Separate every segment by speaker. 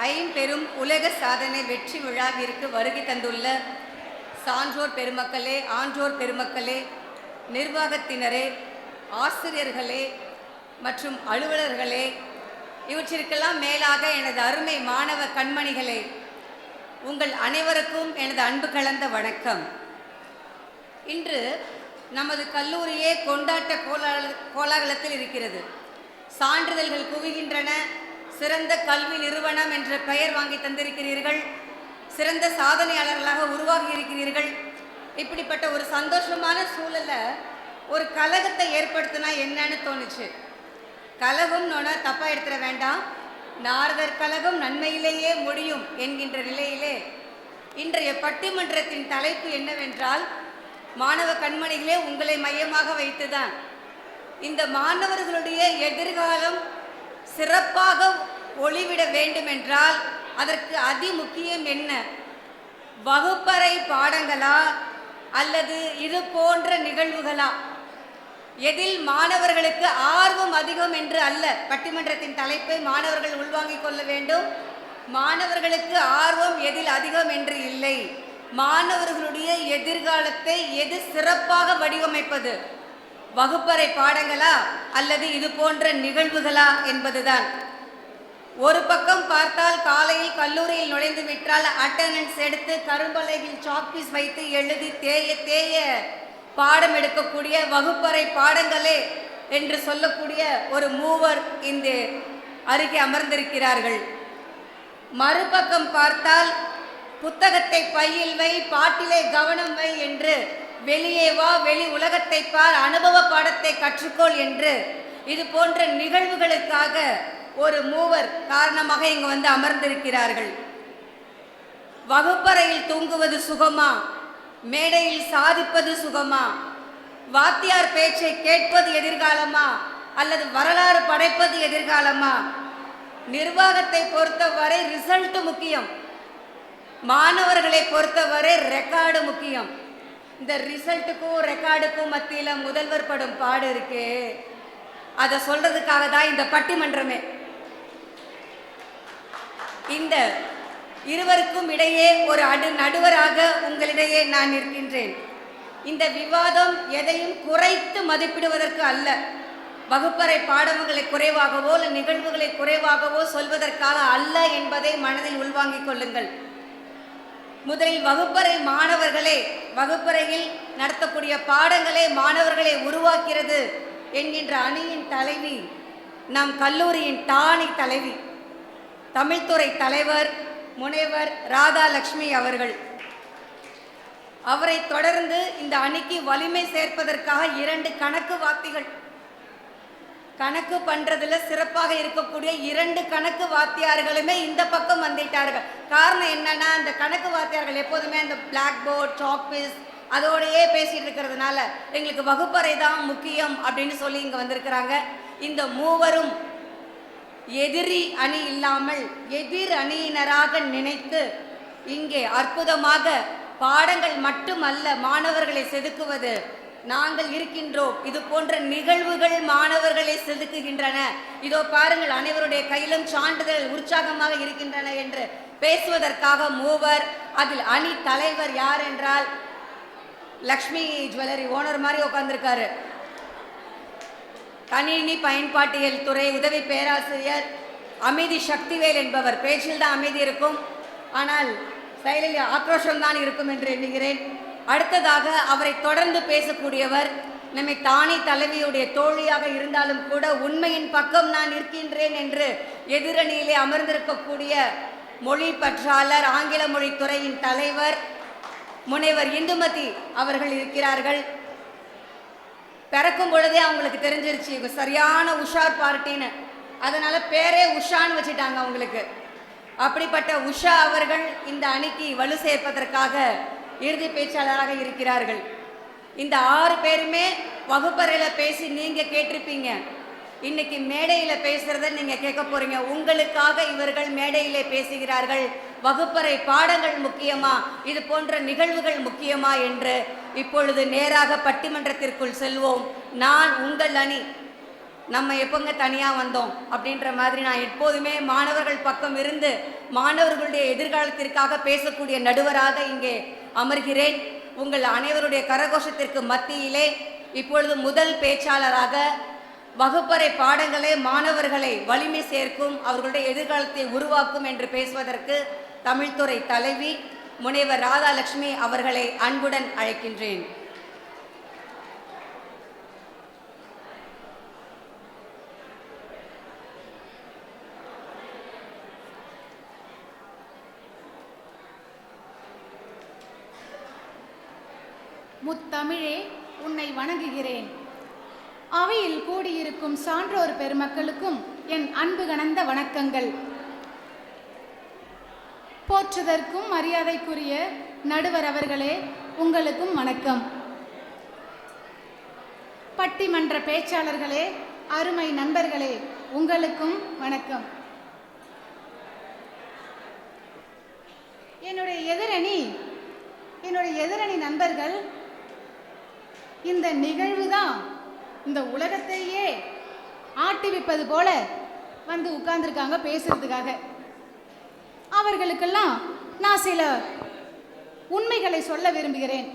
Speaker 1: ஐம்பெரும் உலக சாதனை வெற்றி விழாவிற்கு வருகை தந்துள்ள சான்றோர் பெருமக்களே, ஆன்றோர் பெருமக்களே, நிர்வாகத்தினரே, ஆசிரியர்களே மற்றும் அலுவலர்களே, இவற்றிற்கெல்லாம் மேலாக எனது அருமை மாணவ கண்மணிகளே, உங்கள் அனைவருக்கும் எனது அன்பு கலந்த வணக்கம். இன்று நமது கல்லூரியே கொண்டாட்ட கோலாகலத்தில் இருக்கிறது. சான்றிதழ்கள் குவிகின்றன. சிறந்த கல்வி நிறுவனம் என்ற பெயர் வாங்கி தந்திருக்கிறீர்கள். சிறந்த சாதனையாளர்களாக உருவாகி இருக்கிறீர்கள். இப்படிப்பட்ட ஒரு சந்தோஷமான சூழல்ல ஒரு கலகத்தை ஏற்படுத்தினா என்னன்னு தோணுச்சு. கலகம் நோனா தப்பா எடுத்துட வேண்டாம். நாரதர் கலகம் நன்மையிலேயே முடியும் என்கின்ற நிலையிலே இன்றைய பட்டிமன்றத்தின் தலைப்பு என்னவென்றால், மாணவ கண்மணிகளே, உங்களை மையமாக வைத்துதான் இந்த மாணவர்களுடைய எதிர்காலம் சிறப்பாக ஒளிவிட வேண்டுமென்றால் அதற்கு அதிமுக்கியம் என்ன? வகுப்பறை பாடங்களா அல்லது இது போன்ற நிகழ்வுகளா? எதில் மாணவர்களுக்கு ஆர்வம் அதிகம் என்று அல்ல. பட்டிமன்றத்தின் தலைப்பை மாணவர்கள் உள்வாங்கிக் கொள்ள வேண்டும். மாணவர்களுக்கு ஆர்வம் எதில் அதிகம் என்று இல்லை. மாணவர்களுடைய எதிர்காலத்தை எது சிறப்பாக வடிவமைப்பது, வகுப்பறை பாடங்களா அல்லது இது போன்ற நிகழ்வுகளா என்பதுதான். ஒரு பக்கம் பார்த்தால் காலையில் கல்லூரியில் நுழைந்து விட்டால் அட்டெண்டன்ஸ் எடுத்து கரும்பலகையில் சாக்பீஸ் வைத்து எழுதி தேய பாடம் எடுக்கக்கூடிய வகுப்பறை பாடங்களே என்று சொல்லக்கூடிய ஒரு மூவர் இந்த அருகே அமர்ந்திருக்கிறார்கள். மறுபக்கம் பார்த்தால் புத்தகத்தை பையில் வை, பாட்டிலே கவனம் வை என்று வெளியே வா, வெளி உலகத்தை பார், அனுபவ பாடத்தை கற்றுக்கொள் என்று இது போன்ற நிகழ்வுகளுக்காக ஒரு மூவர் காரணமாக இங்கு வந்து அமர்ந்திருக்கிறார்கள். வகுப்பறையில் தூங்குவது சுகமா, மேடையில் சாதிப்பது சுகமா? வாத்தியார் பேச்சை கேட்பது எதிர்காலமா அல்லது வரலாறு படைப்பது எதிர்காலமா? நிர்வாகத்தை பொறுத்தவரை ரிசல்ட் முக்கியம், மாணவர்களை பொறுத்தவரை ரெக்கார்டு முக்கியம். இந்த ரிசல்ட்டுக்கும் ரெக்கார்டுக்கும் மத்தியில் முதல்வர் படும் பாடு இருக்கே, அதை சொல்றதுக்காக தான் இந்த பட்டிமன்றமே. இந்த இருவருக்கும் இடையே ஒரு நடுவராக உங்களிடையே நான் இருக்கின்றேன். இந்த விவாதம் எதையும் குறைத்து மதிப்பிடுவதற்கு அல்ல, வகுப்பறை பாடங்களை குறைவாகவோ நிகழ்வுகளை குறைவாகவோ சொல்வதற்காக அல்ல என்பதை மனதில் உள்வாங்கிக் கொள்ளுங்கள். முதலில் வகுப்பறை மாணவர்களே, வகுப்பறையில் நடத்தக்கூடிய பாடங்களே மாணவர்களை உருவாக்கிறது என்கின்ற அணியின் தலைவி நம் கல்லூரியின் டானி தலைவி, தமிழ்துறை தலைவர் முனைவர் ராதாலட்சுமி அவர்கள். அவரை தொடர்ந்து இந்த அணிக்கு வலிமை சேர்ப்பதற்காக 2 கணக்கு வாத்திகள், கணக்கு பண்றதுல சிறப்பாக இருக்கக்கூடிய 2 கணக்கு வாத்தியார்களுமே இந்த பக்கம் வந்துட்டார்கள். காரணம் என்னன்னா, அந்த கணக்கு வாத்தியார்கள் எப்போதுமே அந்த பிளாக் போர்ட், சாக்பீஸ் அதோடையே பேசிட்டு இருக்கிறதுனால எங்களுக்கு வகுப்பறை தான் முக்கியம் அப்படின்னு சொல்லி இங்க வந்திருக்கிறாங்க. இந்த மூவரும் எதிரி அணி இல்லாமல் எதிர் அணியினராக நினைத்து இங்கே அற்புதமாக பாடங்கள் மட்டுமல்ல மாணவர்களை செதுக்குவது நாங்கள் இருக்கின்றோம். இது போன்ற நிகழ்வுகள் மாணவர்களை செதுக்குகின்றன. இதோ பாருங்கள், அனைவருடைய கையிலும் சான்றிதழ் உற்சாகமாக இருக்கின்றன என்று பேசுவதற்காக மூவர். அதில் அணி தலைவர் யார் என்றால் லக்ஷ்மி ஜுவல்லரி ஓனர் மாதிரி உட்கார்ந்திருக்காரு. கணினி பயன்பாட்டியல் துறை உதவி பேராசிரியர் அமைதி சக்திவேல் என்பவர். பேச்சில் தான் அமைதி இருக்கும், ஆனால் செயலில் ஆக்ரோஷம் தான் இருக்கும் என்று எண்ணுகிறேன். அடுத்ததாக அவரை தொடர்ந்து பேசக்கூடியவர் நம்மை தானி தலைவியுடைய தோழியாக இருந்தாலும் கூட உண்மையின் பக்கம் நான் இருக்கின்றேன் என்று எதிரணியிலே அமர்ந்திருக்கக்கூடிய மொழி பற்றாளர் ஆங்கில மொழி துறையின் தலைவர் முனைவர் இந்துமதி அவர்கள் இருக்கிறார்கள். பிறக்கும் பொழுதே அவங்களுக்கு தெரிஞ்சிருச்சு இவங்க சரியான உஷார் பார்ட்டின்னு, அதனால பேரே உஷான்னு வச்சுட்டாங்க அவங்களுக்கு. அப்படிப்பட்ட உஷா அவர்கள் இந்த அணிக்கு வலு சேர்ப்பதற்காக இறுதி பேச்சாளராக இருக்கிறார்கள். இந்த 6 பேருமே வகுப்பறையில் பேசி நீங்க கேட்டிருப்பீங்க. இன்னைக்கு மேடையில பேசுறத நீங்க கேட்க போறீங்க. உங்களுக்காக இவர்கள் மேடையிலே பேசுகிறார்கள். வகுப்பறை பாடங்கள் முக்கியமா, இது போன்ற நிகழ்வுகள் முக்கியமா என்று இப்பொழுது நேராக பட்டிமன்றத்திற்குள் செல்வோம். நான் உங்கள் அணி நம்ம எப்போங்க தனியாக வந்தோம் அப்படின்ற மாதிரி நான் எப்போதுமே மாணவர்கள் பக்கம் இருந்து மாணவர்களுடைய எதிர்காலத்திற்காக பேசக்கூடிய நடுவராக இங்கே அமர்கிறேன். உங்கள் அனைவருடைய கரகோஷத்திற்கு மத்தியிலே இப்பொழுது முதல் பேச்சாளராக வகுப்பறை பாடங்களே மாணவர்களை வலிமை சேர்க்கும், அவர்களுடைய எதிர்காலத்தை உருவாக்கும் என்று பேசுவதற்கு தமிழ்துறை தலைவி முனைவர் ராதாலட்சுமி அவர்களை அன்புடன் அழைக்கின்றேன்.
Speaker 2: முத்தமிழே, உன்னை வணங்குகிறேன். அவையில் கூடியிருக்கும் சான்றோர் பெருமக்களுக்கும் என் அன்பு கனந்த வணக்கங்கள். போற்றுதற்கும் மரியாதைக்குரிய நடுவர் அவர்களே, உங்களுக்கும் வணக்கம். பட்டிமன்ற பேச்சாளர்களே, அருமை நண்பர்களே, உங்களுக்கும் வணக்கம். என்னுடைய எதிரணி நண்பர்கள் இந்த நிகழ்வு தான் இந்த உலகத்தையே ஆட்டிவிப்பது போல வந்து உட்கார்ந்துருக்காங்க பேசுறதுக்காக. அவர்களுக்கெல்லாம் நான் சில உண்மைகளை சொல்ல விரும்புகிறேன்.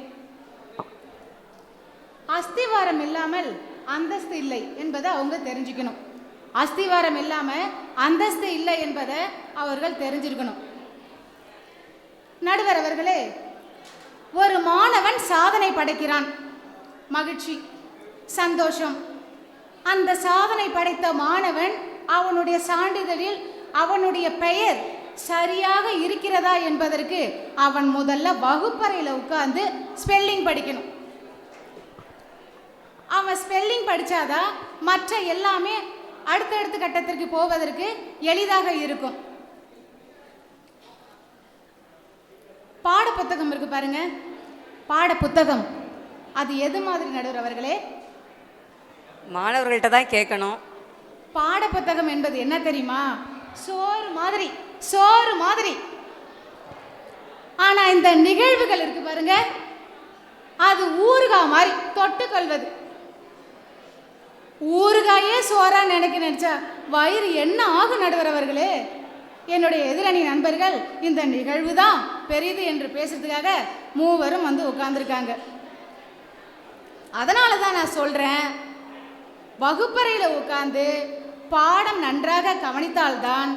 Speaker 2: அஸ்திவாரம் இல்லாமல் அந்தஸ்து இல்லை என்பதை அவங்க தெரிஞ்சுக்கணும். அஸ்திவாரம் இல்லாம அந்தஸ்து இல்லை என்பதை அவர்கள் தெரிஞ்சிருக்கணும். நடுவர் அவர்களே, ஒரு மாணவன் சாதனை படைக்கிறான், மகிழ்ச்சி, சந்தோஷம். அந்த சாதனை படைத்த மாணவன் அவனுடைய சான்றிதழில் அவனுடைய பெயர் சரியாக இருக்கிறதா என்பதற்கு அவன் முதல்ல வகுப்பறையில் உட்கார்ந்து ஸ்பெல்லிங் படிக்கணும். அவன் ஸ்பெல்லிங் படிச்சாதான் மற்ற எல்லாமே அடுத்தடுத்த கட்டத்திற்கு போவதற்கு எளிதாக இருக்கும். பாட புத்தகம் இருக்கு பாருங்க, பாட புத்தகம் அது எது மாதிரி நடுவர் அவர்களே?
Speaker 1: மாணவர்கள்ட்ட தான் கேட்கணும்.
Speaker 2: பாட புத்தகம் என்பது என்ன தெரியுமா? சோறு மாதிரி. ஆனா இந்த நிகழ்வுகள் இருக்கு பாருங்க, அது ஊறுகாய் மாதிரி தொட்டுக்கொள்வது. ஊறுகாயே சோறா நினைச்சா வயிறு என்ன ஆகும் நடுவர் அவர்களே? என்னுடைய எதிரணி நண்பர்கள் இந்த நிகழ்வு தான் பெரிது என்று பேசுறதுக்காக மூவரும் வந்து உட்கார்ந்துருக்காங்க. அதனால தான் நான் சொல்றேன், வகுப்பறையில் உட்கார்ந்து பாடம் நன்றாக கவனித்தால்தான்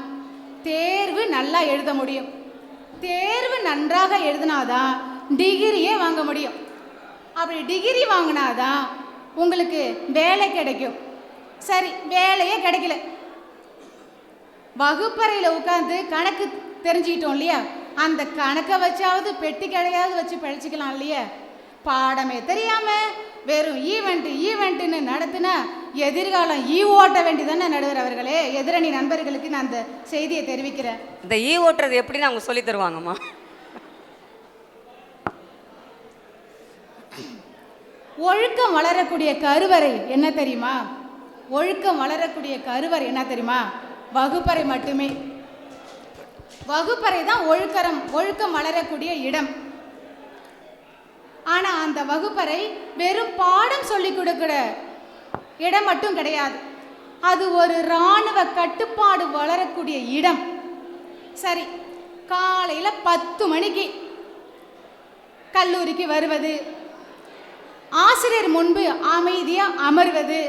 Speaker 2: தேர்வு நல்லா எழுத முடியும். தேர்வு நன்றாக எழுதினாதான் டிகிரியே வாங்க முடியும். அப்படி டிகிரி வாங்கினாதான் உங்களுக்கு வேலை கிடைக்கும். சரி, வேலையே கிடைக்கல, வகுப்பறையில் உட்காந்து கணக்கு தெரிஞ்சுக்கிட்டோம் இல்லையா, அந்த கணக்கை வச்சாவது பெட்டி கடையாவது வச்சு பழிச்சிக்கலாம் இல்லையா? பாடமே தெரியாம வெறும் ஈவெண்ட்டுன்னு நடத்தினா எதிர்காலம் ஓட்ட வேண்டியதானே நடுவர் அவர்களே? எதிரணி நண்பர்களுக்கு நான் அந்த செய்தியை தெரிவிக்கிறேன்.
Speaker 1: இந்த ஓட்டுறது எப்படின்னு அவங்க சொல்லி தருவாங்கம்மா.
Speaker 2: ஒழுக்கம் வளரக்கூடிய கருவறை என்ன தெரியுமா? ஒழுக்கம் வளரக்கூடிய கருவறை என்ன தெரியுமா? வகுப்பறை மட்டுமே. வகுப்பறை தான் ஒழுக்கம் வளரக்கூடிய இடம். ஆனா அந்த வகுப்பறை வெறும் பாடம் சொல்லி கொடுக்கிற இடம் மட்டும் கிடையாது, அது ஒரு இராணுவ கட்டுப்பாடு வளரக்கூடிய இடம். சரி, காலையில 10 மணிக்கு கல்லூரிக்கு வருவது, ஆசிரியர் முன்பு அமைதியா அமர்வது,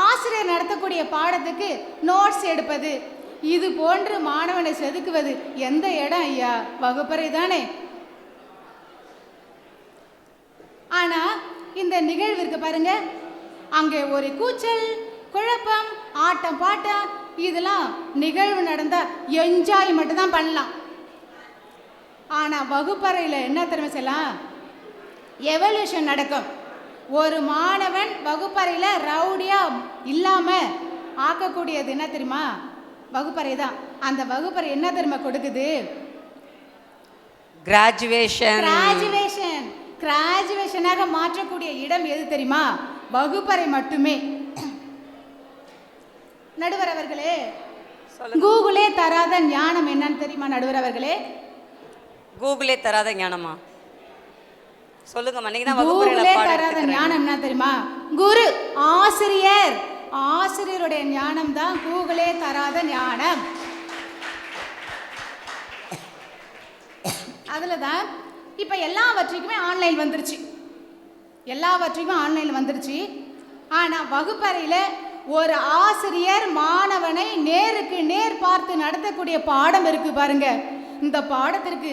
Speaker 2: ஆசிரியர் நடத்தக்கூடிய பாடத்துக்கு நோட்ஸ் எடுப்பது, இது போன்று மாணவனை செதுக்குவது எந்த இடம் ஐயா? வகுப்பறை தானே. ஆனா இந்த நிகழ்விற்கு பாருங்க, அங்கே ஒரு கூச்சல், குழப்பம், ஆட்டம், பாட்டம், இதெல்லாம் நிகழ்வு நடந்தா என்ஜாய் மட்டும் தான் பண்ணலாம். ஆனா வகுப்பறையில் என்ன தெரியுமா செய்யலாம்? எவல்யூஷன் நடக்கும். ஒரு மாணவன் வகுப்பறையில் ரவுடியா இல்லாம ஆக்கக்கூடியது என்ன தெரியுமா? வகுப்பறை தான். அந்த வகுப்பறை என்ன தெரியுமா கொடுக்குது? கிராஜுவேஷனாக மாற்றக்கூடிய இடம் எது தெரியுமா? வகுப்பறை மட்டுமே. நடுவர் அவர்களே, கூகுளே தராத ஞானம் என்னன்னு தெரியுமா நடுவர் அவர்களே?
Speaker 1: கூகுளே தராத ஞானமா? சொல்லுங்கம்மா.
Speaker 2: கூகுளே தராத ஞானம் என்ன தெரியுமா? குரு, ஆசிரியர், ஆசிரியருடைய ஞானம் தான் கூகுளே தராத ஞானம். அதில் தான் இப்போ எல்லாவற்றுக்குமே ஆன்லைன் வந்துருச்சு, ஆனால் வகுப்பறையில் ஒரு ஆசிரியர் மாணவனை நேருக்கு நேர் பார்த்து நடத்தக்கூடிய பாடம் இருக்கு பாருங்க. இந்த பாடத்திற்கு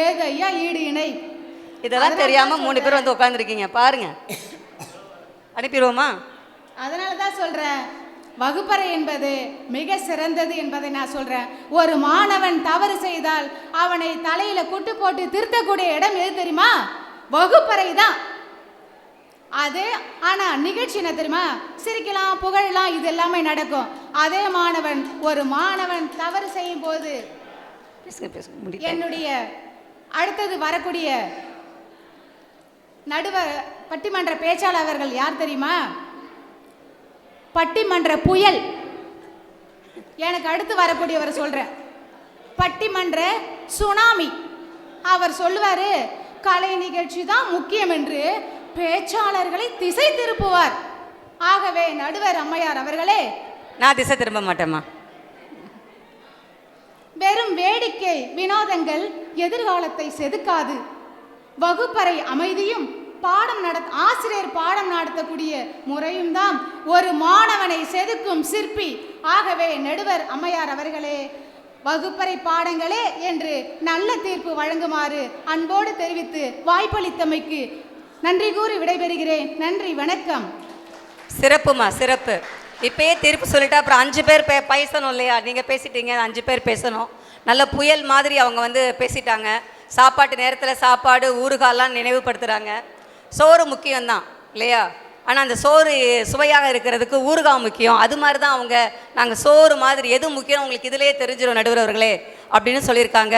Speaker 2: ஏக ஐயா ஈடு இணை.
Speaker 3: இதெல்லாம் தெரியாம 3 பேர் வந்து உட்காந்துருக்கீங்க பாருங்க. அனுப்பிடுவோமா?
Speaker 2: அதனால தான் சொல்றேன், வகுப்பறை என்பது மிக சிறந்தது என்பதை நான் சொல்றேன். ஒரு மாணவன் தவறு செய்தால் அவனை தலையில குட்டு போட்டு திருத்தக்கூடிய இடம் எது தெரியுமா? வகுப்பறை தான். அது ஆனா நிகழ்ச்சி என்ன தெரியுமா? சிரிக்கலாம், புகழலாம், இது எல்லாமே நடக்கும். அதே ஒரு மாணவன் தவறு செய்யும் போது என்னுடைய அடுத்தது வரக்கூடிய நடுவர் பட்டிமன்ற பேச்சாளர் அவர்கள் யார் தெரியுமா? பட்டிமன்ற புயல். எனக்கு அடுத்து வரக்கூடியவர் சொல்றேன், பட்டிமன்ற சுனாமி. அவர் சொல்லுவாரு, கலை நிகழ்ச்சி தான் முக்கியம் என்று பேச்சாளர்களை திசை திருப்புவார். ஆகவே நடுவர் அம்மையார் அவர்களே,
Speaker 3: நான் திசை திரும்ப மாட்டேம்மா.
Speaker 2: வெறும் வேடிக்கை வினோதங்கள் எதிர்காலத்தை செதுக்காது. வகுப்பறை அமைதியும் ஆசிரியர் பாடம் நடத்தக்கூடிய முறையும் தான் ஒரு மாணவனை செதுக்கும் சிற்பி. ஆகவே நடுவர் அம்மையார் அவர்களே, வகுப்பறை பாடங்களே என்று நல்ல தீர்ப்பு வழங்குமாறு அன்போடு தெரிவித்து வாய்ப்பளித்தமைக்கு நன்றி கூறி விடைபெறுகிறேன். நன்றி, வணக்கம்.
Speaker 3: சிறப்புமா, சிறப்பு. இப்பயே தீர்ப்பு சொல்லிட்டா அப்புறம் 5 பேர் பேசணும் இல்லையா? நீங்கள் பேசிட்டீங்க, 5 பேர் பேசணும். நல்ல புயல் மாதிரி அவங்க வந்து பேசிட்டாங்க. சாப்பாட்டு நேரத்தில் சாப்பாடு, ஊறுகாலாம் நினைவுபடுத்துகிறாங்க. சோறு முக்கியம்தான் இல்லையா? ஆனால் அந்த சோறு சுவையாக இருக்கிறதுக்கு ஊறுகாய் முக்கியம். அது மாதிரி தான் அவங்க, நாங்கள் சோறு மாதிரி எது முக்கியம் உங்களுக்கு இதிலே தெரிஞ்சிடும் நடுவர்களே அப்படின்னு சொல்லியிருக்காங்க.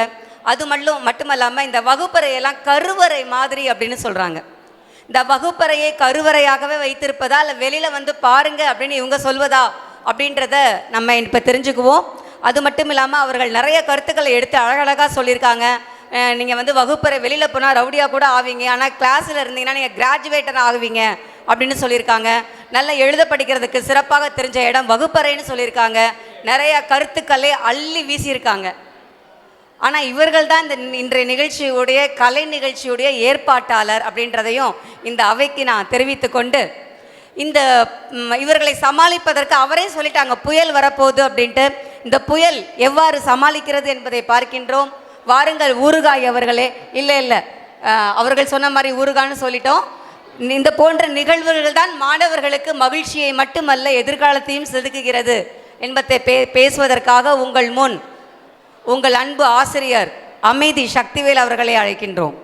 Speaker 3: அது மட்டுமல்லாமல் இந்த வகுப்பறையெல்லாம் கருவறை மாதிரி அப்படின்னு சொல்கிறாங்க. இந்த வகுப்பறையை கருவறையாகவே வைத்திருப்பதா இல்லை வெளியில் வந்து பாருங்க அப்படின்னு இவங்க சொல்வதா அப்படின்றத நம்ம இப்போ தெரிஞ்சுக்குவோம். அது மட்டும் இல்லாமல் அவர்கள் நிறைய கருத்துக்களை எடுத்து அழகழகாக சொல்லியிருக்காங்க. நீங்கள் வந்து வகுப்பறை வெளியில் போனால் ரவுடியாக கூட ஆவீங்க, ஆனால் கிளாஸில் இருந்தீங்கன்னா நீங்கள் கிராஜுவேட்டர் ஆகுவீங்க அப்படின்னு சொல்லியிருக்காங்க. நல்லா எழுத படிக்கிறதுக்கு சிறப்பாக தெரிஞ்ச இடம் வகுப்பறைன்னு சொல்லியிருக்காங்க. நிறைய கருத்துக்களை அள்ளி வீசியிருக்காங்க. ஆனால் இவர்கள் தான் இன்றைய நிகழ்ச்சியுடைய கலை நிகழ்ச்சியுடைய ஏற்பாட்டாளர் அப்படின்றதையும் இந்த அவைக்கு நான் தெரிவித்து கொண்டு, இவர்களை சமாளிப்பதற்கு அவரே சொல்லிட்டாங்க புயல் வரப்போகுது அப்படின்ட்டு. இந்த புயல் எவ்வாறு சமாளிக்கிறது என்பதை பார்க்கின்றோம். வாருங்கள் ஊறுகாய் அவர்களே. இல்லை அவர்கள் சொன்ன மாதிரி ஊறுகான்னு சொல்லிட்டோம். இந்த போன்ற நிகழ்வுகள் தான் மாணவர்களுக்கு மகிழ்ச்சியை மட்டுமல்ல எதிர்காலத்தையும் செதுக்குகிறது என்பதை பேசுவதற்காக உங்கள் முன் உங்கள் அன்பு ஆசிரியர் அமைதி சக்திவேல் அவர்களை அழைக்கின்றோம்.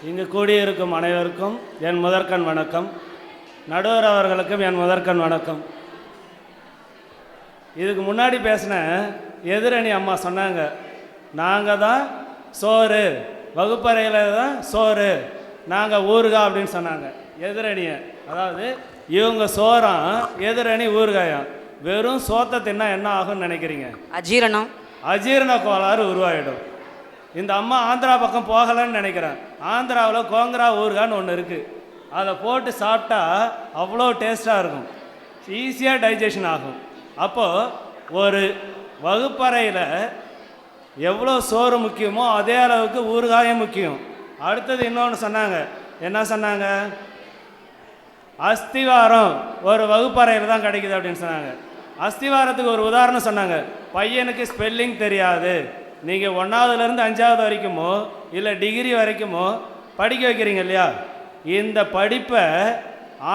Speaker 4: இங்கு கூடியிருக்கும் அனைவருக்கும் என் முதற்கண் வணக்கம். நடுவர் அவர்களுக்கும் என் முதற்கண் வணக்கம். இதுக்கு முன்னாடி பேசின எதிரணி அம்மா சொன்னாங்க, நாங்கள் தான் சோறு, வகுப்பறையில் தான் சோறு, நாங்கள் ஊறுகாய் அப்படின்னு சொன்னாங்க எதிரணியை. அதாவது இவங்க சோறாம், எதிரணி ஊறுகாயாம். வெறும் சோத்தை தின்னா என்ன ஆகும்னு நினைக்கிறீங்க? அஜீரண கோளாறு உருவாயிடும். இந்த அம்மா ஆந்திரா பக்கம் போகலன்னு நினைக்கிறேன். ஆந்திராவில் கோங்கரா ஊறுகான்னு ஒன்று இருக்குது. அதை போட்டு சாப்பிட்டா அவ்வளோ டேஸ்ட்டாக இருக்கும், ஈஸியாக டைஜஷன் ஆகும். அப்போது ஒரு வகுப்பறையில் எவ்வளோ சோறு முக்கியமோ அதே அளவுக்கு ஊறுகாயும் முக்கியம். அடுத்தது இன்னொன்று சொன்னாங்க. என்ன சொன்னாங்க? அஸ்திவாரம் ஒரு வகுப்பறையில் தான் கிடைக்குது அப்படின்னு சொன்னாங்க. அஸ்திவாரத்துக்கு ஒரு உதாரணம் சொன்னாங்க. பையனுக்கு ஸ்பெல்லிங் தெரியாது, நீங்கள் 1ஆவதுலேருந்து 5ஆவது வரைக்குமோ இல்லை டிகிரி வரைக்குமோ படிக்க வைக்கிறீங்க இல்லையா? இந்த படிப்பை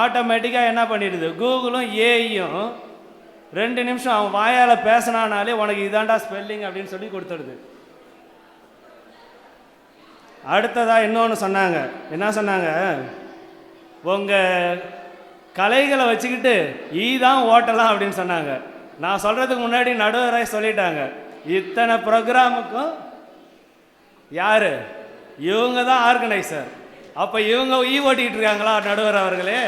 Speaker 4: ஆட்டோமேட்டிக்காக என்ன பண்ணிடுது, கூகுளும் ஏஐயும் 2 நிமிஷம் அவன் வாயால் பேசினானாலே உனக்கு இதாண்டா ஸ்பெல்லிங் அப்படின்னு சொல்லி கொடுத்துடுது. அடுத்ததாக இன்னொன்று சொன்னாங்க. என்ன சொன்னாங்க? உங்கள் கலைகளை வச்சுக்கிட்டு ஈதான் ஓட்டலாம் அப்படின்னு சொன்னாங்க. நான் சொல்கிறதுக்கு முன்னாடி நடுவரை சொல்லிட்டாங்க, இத்தனை ப்ரோக்ராமுக்கும் யார்? இவங்க தான் ஆர்கனைசர். அப்போ இவங்க ஓட்டிக்கிட்டு இருக்காங்களா நடுவர் அவர்களே?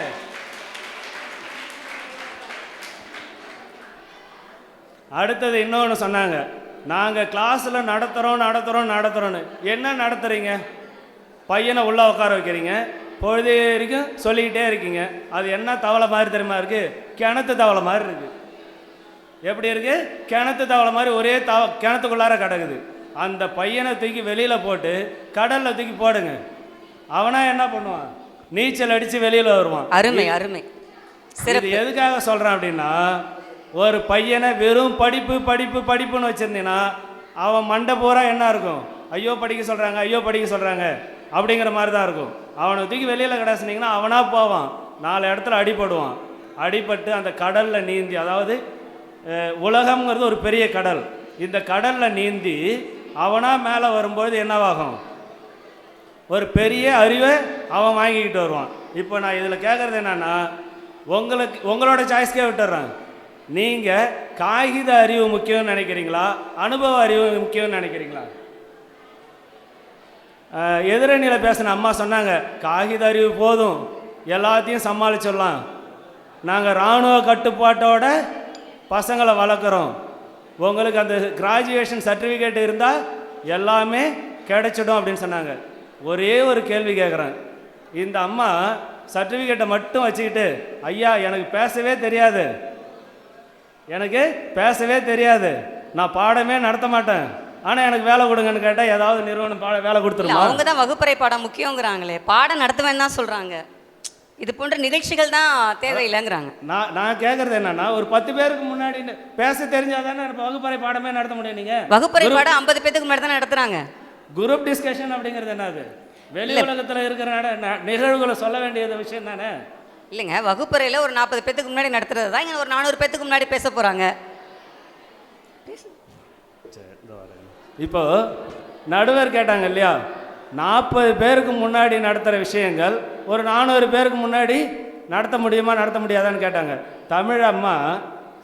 Speaker 4: அடுத்தது இன்னொன்று சொன்னாங்க, நாங்கள் கிளாஸில் நடத்துகிறோன்னு என்ன நடத்துகிறீங்க? பையனை உள்ளே உட்கார வைக்கிறீங்க, பொழுது வரைக்கும் சொல்லிக்கிட்டே இருக்கீங்க. அது என்ன தவளை மாதிரி தெரியுமா இருக்குது? கிணத்து தவளை மாதிரி இருக்குது. எப்படி இருக்குது? கிணத்து தவளை மாதிரி ஒரே கிணத்துக்குள்ளார கிடக்குது. அந்த பையனை தூக்கி வெளியில் போட்டு கடலில் தூக்கி போடுங்க, அவனா என்ன பண்ணுவான்? நீச்சல் அடித்து வெளியில் வருவான்.
Speaker 3: அருமை அருமை.
Speaker 4: இது எதுக்காக சொல்கிறேன் அப்படின்னா, ஒரு பையனை வெறும் படிப்பு படிப்பு படிப்புன்னு வச்சுருந்தீங்கன்னா அவன் மண்டை பூரா என்ன இருக்கும்? ஐயோ படிக்க சொல்கிறாங்க, ஐயோ படிக்க சொல்கிறாங்க அப்படிங்கிற மாதிரி தான் இருக்கும். அவனை தூக்கி வெளியில் கிடாசினீங்கன்னா அவனாக போவான், 4 இடத்துல அடிபடுவான். அடிபட்டு அந்த கடலில் நீந்தி, அதாவது உலகம்ங்கிறது ஒரு பெரிய கடல், இந்த கடலில் நீந்தி அவனாக மேலே வரும்போது என்னவாகும்? ஒரு பெரிய அறிவை அவன் வாங்கிக்கிட்டு வருவான். இப்போ நான் இதில் கேட்குறது என்னென்னா, உங்களோட சாய்ஸ்க்கே விட்டுறேன். நீங்கள் காகித அறிவு முக்கியம்னு நினைக்கிறீங்களா, அனுபவ அறிவு முக்கியம்னு நினைக்கிறீங்களா? எதிரணியில் பேசின அம்மா சொன்னாங்க, காகித அறிவு போதும், எல்லாத்தையும் சமாளிச்சிடலாம், நாங்கள் இராணுவ கட்டுப்பாட்டோட பசங்களை வளர்க்குறோம், உங்களுக்கு அந்த கிராஜுவேஷன் சர்டிஃபிகேட் இருந்தால் எல்லாமே கிடைச்சிடும் அப்படின்னு சொன்னாங்க. ஒரே ஒரு கேள்வி கேட்குறேன், இந்த அம்மா சர்டிஃபிகேட்டை மட்டும் வச்சுக்கிட்டு, ஐயா எனக்கு பேசவே தெரியாது, எனக்கு பேசவே தெரியாது, நான் பாடமே நடத்த மாட்டேன், ஆனால் எனக்கு வேலை கொடுங்கன்னு கேட்டால் ஏதாவது நிறுவனம் வேலை கொடுத்துருமா?
Speaker 3: அவங்க தான் வகுப்பறை பாடம் முக்கியங்கிறாங்களே, பாடம் நடத்துவேன்னு தான் சொல்கிறாங்க. இது போன்ற நிகழ்ச்சிகள் தான் தேவையில்லைங்கிறாங்க.
Speaker 4: நான் கேட்குறது என்னன்னா, ஒரு 10 பேருக்கு முன்னாடி பேச தெரிஞ்சால் தானே வகுப்பறை பாடமே நடத்த முடியும். நீங்கள்
Speaker 3: வகுப்பறை பாடம் 50 பேருக்கு முன்னாடி தான் நடத்துகிறாங்க.
Speaker 4: குரூப் டிஸ்கஷன் அப்படிங்கிறது என்னது? வெளி உலகத்தில் இருக்கிற நிகழ்வுகளை சொல்ல வேண்டியது விஷயம் தானே.
Speaker 3: இல்லைங்க, வகுப்பறையில் ஒரு 40 பேத்துக்கு முன்னாடி நடத்துறது தான் இங்கே ஒரு 400 பேத்துக்கு முன்னாடி பேச போகிறாங்க.
Speaker 4: இப்போ நடுவர் கேட்டாங்க இல்லையா, 40 பேருக்கு முன்னாடி நடத்துகிற விஷயங்கள் ஒரு 400 பேருக்கு முன்னாடி நடத்த முடியுமா நடத்த முடியாதான்னு கேட்டாங்க. தமிழ் அம்மா,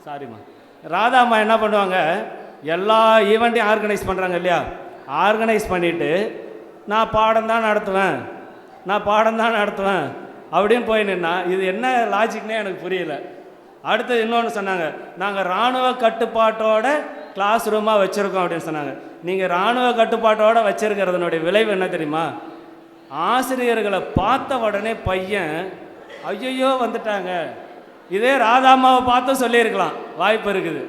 Speaker 4: சாரிம்மா, ராதா அம்மா என்ன பண்ணுவாங்க, எல்லா ஈவெண்ட்டையும் ஆர்கனைஸ் பண்ணுறாங்க இல்லையா, ஆர்கனைஸ் பண்ணிவிட்டு நான் பாடம் தான் நடத்துவேன், நான் பாடம் தான் நடத்துவேன் அப்படின்னு போய் நின்னா இது என்ன லாஜிக்னே எனக்கு புரியல. அடுத்தது இன்னொன்று சொன்னாங்க, நாங்கள் இராணுவ கட்டுப்பாட்டோட கிளாஸ் ரூமாக வச்சுருக்கோம் அப்படின்னு சொன்னாங்க. நீங்கள் இராணுவ கட்டுப்பாட்டோடு வச்சுருக்கிறதுனுடைய விளைவு என்ன தெரியுமா? ஆசிரியர்களை பார்த்த உடனே பையன் ஐயோ வந்துட்டாங்க. இதே ராதாமாவை பார்த்து சொல்லியிருக்கலாம், வாய்ப்பு இருக்குது.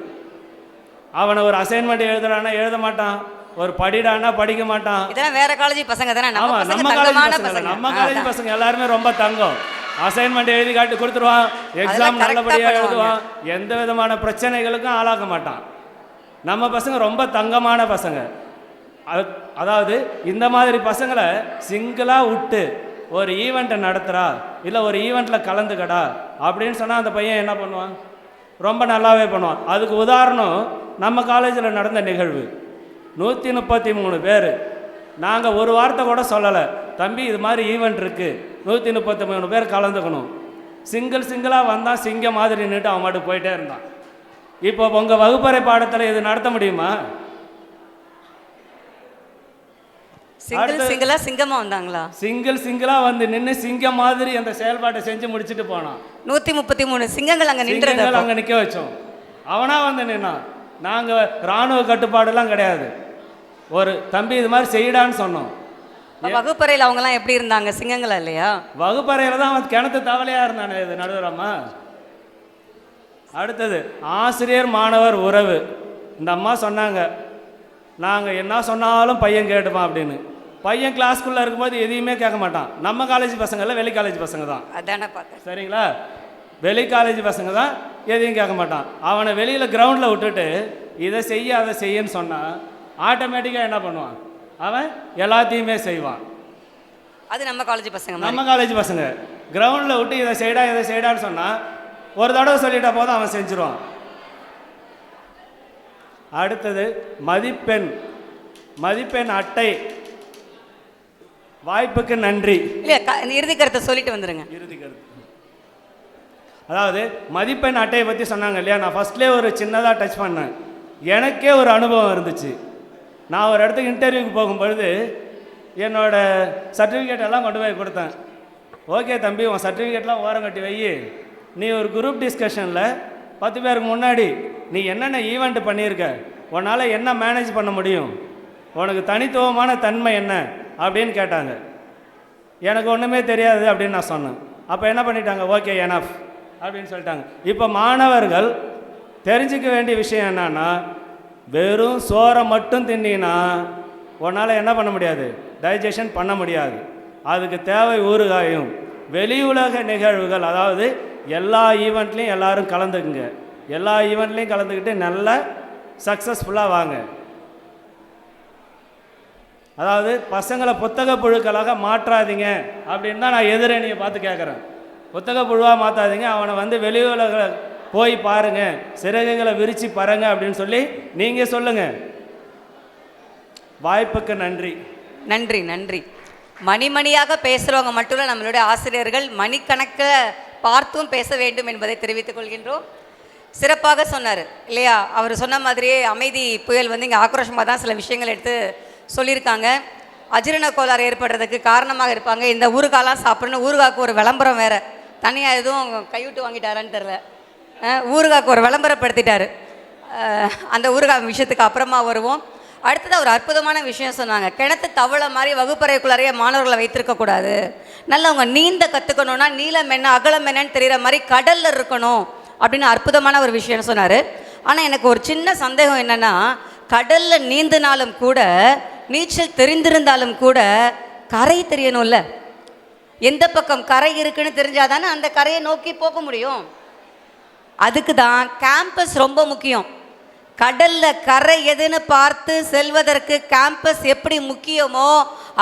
Speaker 4: அவனை ஒரு அசைன்மெண்ட் எழுதுறானா எழுத மாட்டான், ஒரு படிடானா படிக்க மாட்டான்.
Speaker 3: இதெல்லாம் வேற காலேஜ் பசங்க தானே.
Speaker 4: நம்ம காலேஜ் பசங்க எல்லாருமே ரொம்ப தங்கம். அசைன்மெண்ட் எழுதி காட்டி கொடுத்துருவான், எக்ஸாம் நல்லபடியாக எழுதுவான், எந்த விதமான பிரச்சனைகளுக்கும் ஆளாக்க மாட்டான். நம்ம பசங்க ரொம்ப தங்கமான பசங்க. அதாவது இந்த மாதிரி பசங்களை சிங்கிளாக விட்டு ஒரு ஈவெண்ட்டை நடத்துகிறா, இல்லை ஒரு ஈவெண்ட்டில் கலந்துக்கடா அப்படின்னு சொன்னால் அந்த பையன் என்ன பண்ணுவான்? ரொம்ப நல்லாவே பண்ணுவான். அதுக்கு உதாரணம் நம்ம காலேஜில் நடந்த நிகழ்வு. 133 பேர். நாங்கள் ஒரு வார்த்தை கூட சொல்லலை, தம்பி இது மாதிரி ஈவெண்ட் இருக்குது, 133 பேர் கலந்துக்கணும். சிங்கிளாக வந்தால் சிங்கம் மாதிரி நின்றுட்டு அவன் மட்டும் போயிட்டே இருந்தான். இப்போ உங்கள் வகுப்பறை பாடத்தில் இது நடத்த முடியுமா?
Speaker 3: சிங்கமா வந்தாங்களா?
Speaker 4: சிங்கிளாக வந்து நின்று சிங்கம் மாதிரி அந்த செயல்பாட்டை செஞ்சு முடிச்சுட்டு போனான்.
Speaker 3: 133 சிங்கங்கள் அங்கே நின்று
Speaker 4: அங்கே நிற்க வச்சோம். அவனா வந்து நின்னான். நாங்கள் இராணுவ கட்டுப்பாடுலாம் கிடையாது, ஒரு தம்பி இது மாதிரி செய்யடான்னு சொன்னோம்.
Speaker 3: வகுப்பறையில் அவங்கெல்லாம் எப்படி இருந்தாங்க? சிங்கங்களா இல்லையா?
Speaker 4: வகுப்பறையில் தான் அவன் கிணத்து தவளையாக இருந்தானே. இது நடுவரம்மா. அடுத்தது ஆசிரியர் மாணவர் உறவு. இந்த அம்மா சொன்னாங்க, நாங்கள் என்ன சொன்னாலும் பையன் கேட்டுப்பான் அப்படின்னு. பையன் கிளாஸ்க்குள்ளே இருக்கும்போது எதையுமே கேட்க மாட்டான். நம்ம காலேஜ் பசங்க இல்லை, வெளி காலேஜ் பசங்க தான்.
Speaker 3: அதானே பார்த்தேன்.
Speaker 4: சரிங்களா? வெளி காலேஜ் பசங்க தான், எதையும் கேட்க மாட்டான். அவனை வெளியில் கிரவுண்டில் விட்டுட்டு இதை செய்ய அதை செய்யன்னு சொன்னால் ஆட்டோமேட்டிக்காக என்ன பண்ணுவான்? அவன் எல்லாத்தையுமே செய்வான்.
Speaker 3: அது நம்ம காலேஜ் பசங்க.
Speaker 4: நம்ம காலேஜ் பசங்க கிரவுண்டில் விட்டு இதை செய்டான்னு சொன்னால் ஒரு தடவை சொல்லிட்டா போதும் அவன் செஞ்சுருவான். அடுத்தது மதிப்பெண் அட்டை. வாய்ப்புக்கு நன்றி.
Speaker 3: இல்லை, இறுதி கருத்தை சொல்லிட்டு வந்துடுங்க.
Speaker 4: இறுதி கருத்து அதாவது மதிப்பெண் அட்டையை பற்றி சொன்னாங்க இல்லையா, நான் ஃபஸ்ட்லேயே ஒரு சின்னதாக டச் பண்ணேன். எனக்கே ஒரு அனுபவம் இருந்துச்சு. நான் ஒரு இடத்துக்கு இன்டர்வியூக்கு போகும்பொழுது என்னோடய சர்டிஃபிகேட் எல்லாம் கொண்டு போய் கொடுத்தேன். ஓகே தம்பி, உன் சர்டிஃபிகேட்லாம் ஓரம் கட்டி வை, நீ ஒரு குரூப் டிஸ்கஷனில் 10 பேருக்கு முன்னாடி நீ என்னென்ன ஈவெண்ட் பண்ணியிருக்க, உன்னால் என்ன மேனேஜ் பண்ண முடியும், உனக்கு தனித்துவமான தன்மை என்ன அப்படின்னு கேட்டாங்க. எனக்கு ஒன்றுமே தெரியாது அப்படின்னு நான் சொன்னேன். அப்போ என்ன பண்ணிட்டாங்க, ஓகே எனஃப் அப்படின்னு சொல்லிட்டாங்க. இப்போ மாணவர்கள் தெரிஞ்சிக்க வேண்டிய விஷயம் என்னன்னா, வெறும் சோறை மட்டும் தின்னீங்கன்னா உன்னால் என்ன பண்ண முடியாது, டைஜஷன் பண்ண முடியாது. அதுக்கு தேவை ஊறுகாயும். வெளி உலக நிகழ்வுகள், அதாவது எல்லா ஈவெண்ட்லேயும் எல்லாரும் கலந்துக்குங்க. எல்லா ஈவெண்ட்லேயும் கலந்துக்கிட்டு நல்ல சக்ஸஸ்ஃபுல்லாக வாங்க. அதாவது பசங்களை புத்தக புழுக்களாக மாற்றாதீங்க அப்படின்னு தான் நான் எதிரணியை பார்த்து கேட்குறேன். புத்தக புழுவாக மாற்றாதீங்க, அவனை வந்து வெளி உலக போய் பாருங்க, சிறகுகளை விரித்து பாருங்க அப்படின்னு சொல்லி நீங்கள் சொல்லுங்கள். வாய்ப்புக்கு நன்றி.
Speaker 3: நன்றி நன்றி. மணிமணியாக பேசுகிறவங்க மட்டும் இல்லை, நம்மளுடைய ஆசிரியர்கள் மணிக்கணக்கில் பார்த்தும் பேச வேண்டும் என்பதை தெரிவித்துக் கொள்கின்றோம். சிறப்பாக சொன்னார் இல்லையா? அவர் சொன்ன மாதிரியே அமைதி புயல் வந்து இங்கே ஆக்ரோஷமாக தான் சில விஷயங்கள் எடுத்து சொல்லியிருக்காங்க. அஜீரண கோளாறு ஏற்படுறதுக்கு காரணமாக இருப்பாங்க. இந்த ஊறுகாலாம் சாப்பிட்றன்னு ஊறுகாய்க்கு ஒரு விளம்பரம் வேறு, தனியாக எதுவும் கைவிட்டு வாங்கிட்டாரான்னு தெரில, ஊறுகாய்க்கு ஒரு விளம்பரப்படுத்திட்டார். அந்த ஊறுகாய் விஷயத்துக்கு அப்புறமா வருவோம். அடுத்தது ஒரு அற்புதமான விஷயம் சொன்னாங்க. கிணத்து தவளை மாதிரி வகுப்பறைக்குள்ளாரையே மாணவர்களை வைத்திருக்கக்கூடாது, நல்லா அவங்க நீந்த கற்றுக்கணுன்னா நீளம் என்ன அகலம் என்னன்னு தெரிகிற மாதிரி கடலில் இருக்கணும் அப்படின்னு அற்புதமான ஒரு விஷயம் சொன்னார். ஆனால் எனக்கு ஒரு சின்ன சந்தேகம் என்னென்னா, கடலில் நீந்தினாலும் கூட, நீச்சல் தெரிந்திருந்தாலும் கூட கரை தெரியணும்ல. எந்த பக்கம் கரை இருக்குன்னு தெரிஞ்சாதானே அந்த கரையை நோக்கி போக முடியும். அதுக்கு தான் கேம்பஸ் ரொம்ப முக்கியம். கடலில் கரை எதுன்னு பார்த்து செல்வதற்கு கேம்பஸ் எப்படி முக்கியமோ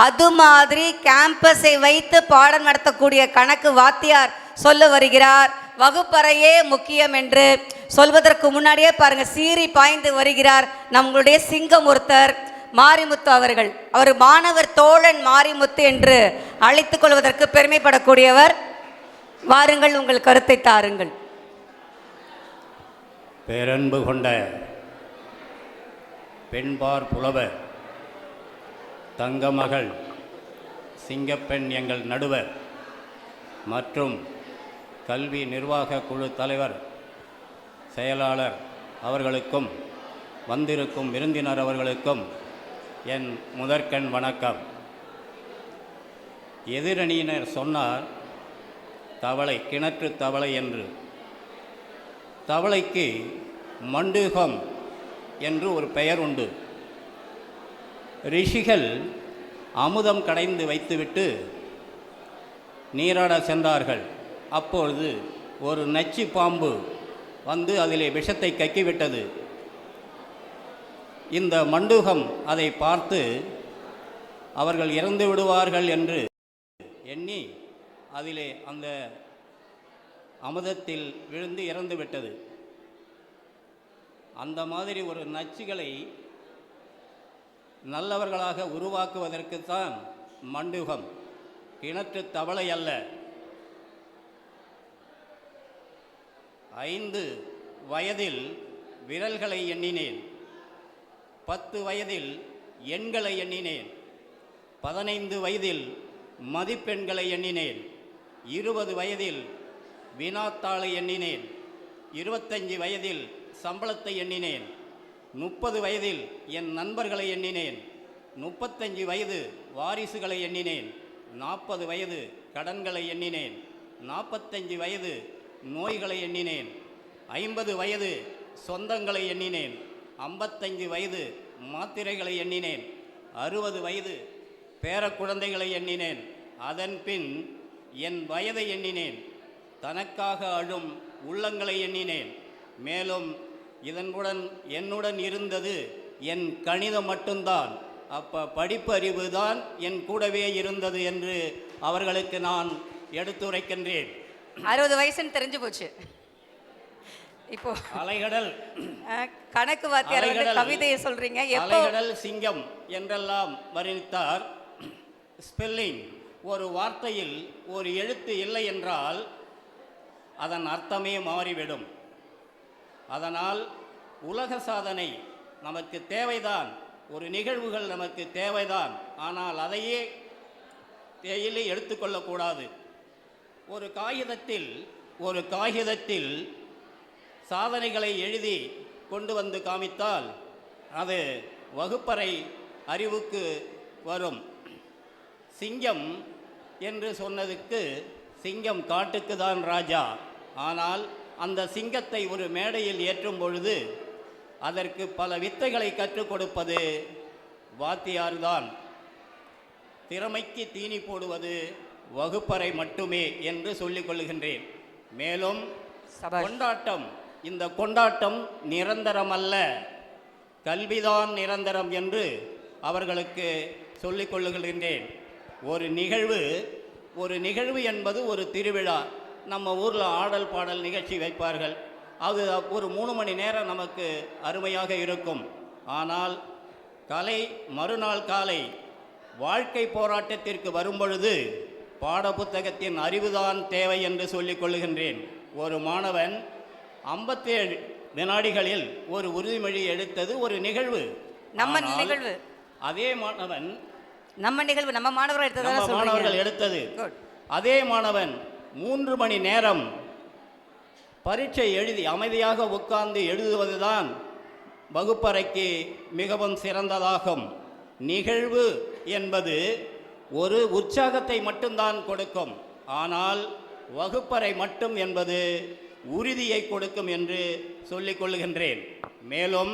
Speaker 3: அது மாதிரி கேம்பஸை வைத்து பாடம் நடத்தக்கூடிய கணக்கு வாத்தியார் சொல்ல வருகிறார், வகுப்பறையே முக்கியம் என்று சொல்வதற்கு முன்னாடியே பாருங்க, சீறி பாய்ந்து வருகிறார் நம்மளுடைய சிங்கம் ஒருத்தர், மாரிமுத்து அவர்கள். அவர் மாணவர் தோழன் மாரிமுத்து என்று அழைத்துக் கொள்வதற்கு பெருமைப்படக்கூடியவர். வாருங்கள், உங்கள் கருத்தை தாருங்கள்.
Speaker 5: பேரன்பு கொண்ட பெண்பார் புலவர், தங்கமகள், சிங்கப்பெண் எங்கள் நடுவர் மற்றும் கல்வி நிர்வாக குழு தலைவர் செயலாளர் அவர்களுக்கும் வந்திருக்கும் விருந்தினர் அவர்களுக்கும் என் முதற்கண் வணக்கம். எதிரணியினர் சொன்னார் தவளை, கிணற்று தவளை என்று. தவளைக்கு மண்டூகம் என்று ஒரு பெயர் உண்டு. ரிஷிகள் அமுதம் கடைந்து வைத்துவிட்டு நீராட சென்றார்கள். அப்பொழுது ஒரு நச்சு பாம்பு வந்து அதிலே விஷத்தை கக்கிவிட்டது. இந்த மண்டூகம் அதை பார்த்து அவர்கள் இறந்து விடுவார்கள் என்று எண்ணி அதிலே அந்த அமுதத்தில் விழுந்து இறந்து விட்டது. அந்த மாதிரி ஒரு நச்சுகளை நல்லவர்களாக உருவாக்குவதற்குத்தான் மண்டூகம், கிணற்று தவளை அல்ல. 5 வயதில் விரல்களை எண்ணினேன், 10 வயதில் எண்களை எண்ணினேன், 15 வயதில் மதிப்பெண்களை எண்ணினேன், 20 வயதில் வினாத்தாளை எண்ணினேன், 25 வயதில் சம்பளத்தை எண்ணினேன், 30 வயதில் என் நண்பர்களை எண்ணினேன், 35 வயது வாரிசுகளை எண்ணினேன், 40 வயது கடன்களை எண்ணினேன், 45 வயது நோய்களை எண்ணினேன், 50 வயது சொந்தங்களை எண்ணினேன், 55 வயது மாத்திரைகளை எண்ணினேன், 60 வயது பேர குழந்தைகளை எண்ணினேன். அதன் பின் என் வயதை எண்ணினேன், தனக்காக அழும் உள்ளங்களை எண்ணினேன். மேலும் இதனுடன் என்னுடன் இருந்தது என் கணிதம் மட்டும்தான். படிப்பு அறிவு தான் என் கூடவே இருந்தது என்று அவர்களுக்கு நான் எடுத்துரைக்கின்றேன்.
Speaker 3: 60 வயசுன்னு தெரிஞ்சு போச்சு. இப்போ
Speaker 5: அலைகடல்
Speaker 3: கணக்கு வாத்தியார் வந்து கவிதையை சொல்றீங்க.
Speaker 5: அலைகடல் சிங்கம் என்றெல்லாம் வர்ணித்தார். ஸ்பெல்லிங், ஒரு வார்த்தையில் ஒரு எழுத்து இல்லை என்றால் அதன் அர்த்தமே மாறிவிடும். அதனால் உலக சாதனை நமக்கு தேவைதான், ஒரு நிகழ்வுகள் நமக்கு தேவைதான். ஆனால் அதையே டெய்லி எடுத்துக்கொள்ளக்கூடாது. ஒரு காகிதத்தில் சாதனைகளை எழுதி கொண்டு வந்து காமித்தால் அது வகுப்பறை அறிவுக்கு வரும். சிங்கம் என்று சொன்னதுக்கு சிங்கம் காட்டுக்கு தான் ராஜா. ஆனால் அந்த சிங்கத்தை ஒரு மேடையில் ஏற்றும் பொழுது அதற்கு பல வித்தைகளை கற்றுக் கொடுப்பது வாத்தியார்தான். திறமைக்கு தீனி போடுவது வகுப்பறை மட்டுமே என்று சொல்லிக் கொள்ளுகின்றேன். மேலும் கொண்டாட்டம், இந்த கொண்டாட்டம் நிரந்தரம் அல்ல, கல்விதான் நிரந்தரம் என்று அவர்களுக்கு சொல்லிக் கொள்ளுகின்றேன். ஒரு நிகழ்வு என்பது ஒரு திருவிழா. நம்ம ஊரில் ஆடல் பாடல் நிகழ்ச்சி வைப்பார்கள். அது ஒரு 3 மணி நேரம் நமக்கு அருமையாக இருக்கும். ஆனால் மறுநாள் காலை வாழ்க்கை போராட்டத்திற்கு வரும்பொழுது பாடப்புத்தகத்தின் அறிவுதான் தேவை என்று சொல்லிக் கொள்ளுகின்றேன். ஒரு மாணவன் 57 வினாடிகளில் ஒரு உறுதிமொழி எடுத்தது ஒரு நிகழ்வு. அதே மாணவன்
Speaker 3: நம்ம மாணவர்கள்
Speaker 5: எடுத்தது அதே மாணவன் 3 மணி நேரம் பரீட்சை எழுதி அமைதியாக உட்கார்ந்து எழுதுவதுதான் வகுப்பறைக்கு மிகவும் சிறந்ததாகும். நிகழ்வு என்பது ஒரு உற்சாகத்தை மட்டும்தான் கொடுக்கும். ஆனால் வகுப்பறை மட்டும் என்பது உறுதியை கொடுக்கும் என்று சொல்லிக் கொள்ளுகின்றேன். மேலும்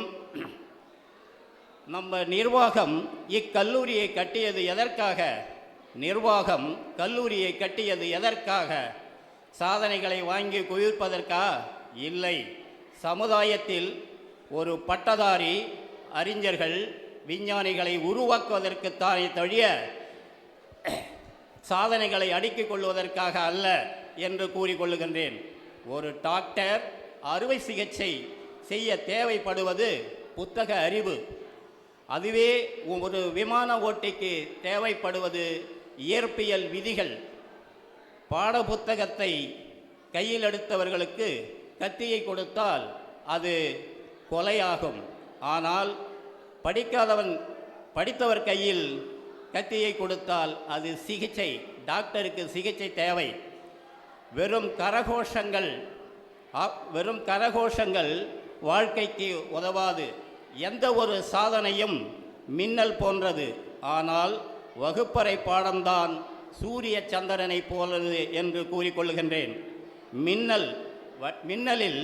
Speaker 5: நம்ம நிர்வாகம் இக்கல்லூரியை கட்டியது எதற்காக? சாதனைகளை வாங்கி குவிப்பதற்கா? இல்லை. சமுதாயத்தில் ஒரு பட்டதாரி அறிஞர்கள் விஞ்ஞானிகளை உருவாக்குவதற்குத்தானே தழிய சாதனைகளை அடுக்கிக் கொள்வதற்காக அல்ல என்று கூறிக்கொள்ளுகின்றேன். ஒரு டாக்டர் அறுவை சிகிச்சை செய்ய தேவைப்படுவது புத்தக அறிவு. அதுவே ஒரு விமான ஓட்டிக்கு தேவைப்படுவது இயற்பியல் விதிகள். பாடப்புத்தகத்தை கையில் எடுத்தவர்களுக்கு கத்தியை கொடுத்தால் அது கொலையாகும். ஆனால் படித்தவர் கையில் கத்தியை கொடுத்தால் அது சிகிச்சை. டாக்டருக்கு சிகிச்சை தேவை. வெறும் கரகோஷங்கள் வாழ்க்கைக்கு உதவாது. எந்த ஒரு சாதனையும் மின்னல் போன்றது. ஆனால் வகுப்பறை பாடம்தான் சூரிய சந்திரனை போலது என்று கூறிக்கொள்ளுகின்றேன். மின்னலில்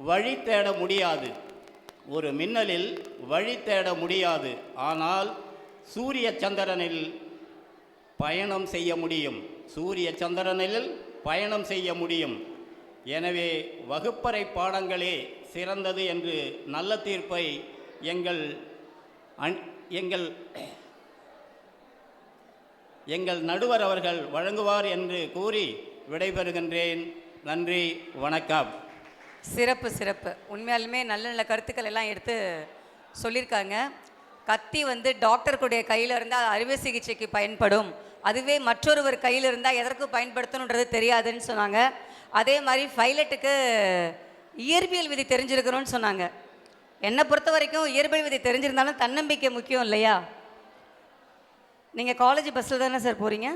Speaker 5: வழி தேட முடியாது. வழி தேட முடியாது. ஆனால் சூரிய சந்திரனில் பயணம் செய்ய முடியும். எனவே வகுப்பறை பாடங்களே சிறந்தது என்று நல்ல தீர்ப்பை எங்கள் நடுவர் அவர்கள் வழங்குவார் என்று கூறி விடைபெறுகின்றேன். நன்றி, வணக்கம்.
Speaker 3: சிறப்பு. உண்மையாலுமே நல்ல நல்ல கருத்துக்கள் எல்லாம் எடுத்து சொல்லியிருக்காங்க. கத்தி டாக்டருடைய கையில் இருந்தால் அறுவை சிகிச்சைக்கு பயன்படும், அதுவே மற்றொருவர் கையில் இருந்தால் எதற்கு பயன்படுத்தணுன்றது தெரியாதுன்னு சொன்னாங்க. அதே மாதிரி பைலட்டுக்கு இயற்பியல் விதி தெரிஞ்சிருக்கணும்னு சொன்னாங்க. என்னை பொறுத்த வரைக்கும் இயற்பியல் விதி தெரிஞ்சிருந்தாலும் தன்னம்பிக்கை முக்கியம் இல்லையா? நீங்கள் காலேஜ் பஸ்ஸில் தானே சார் போகிறீங்க?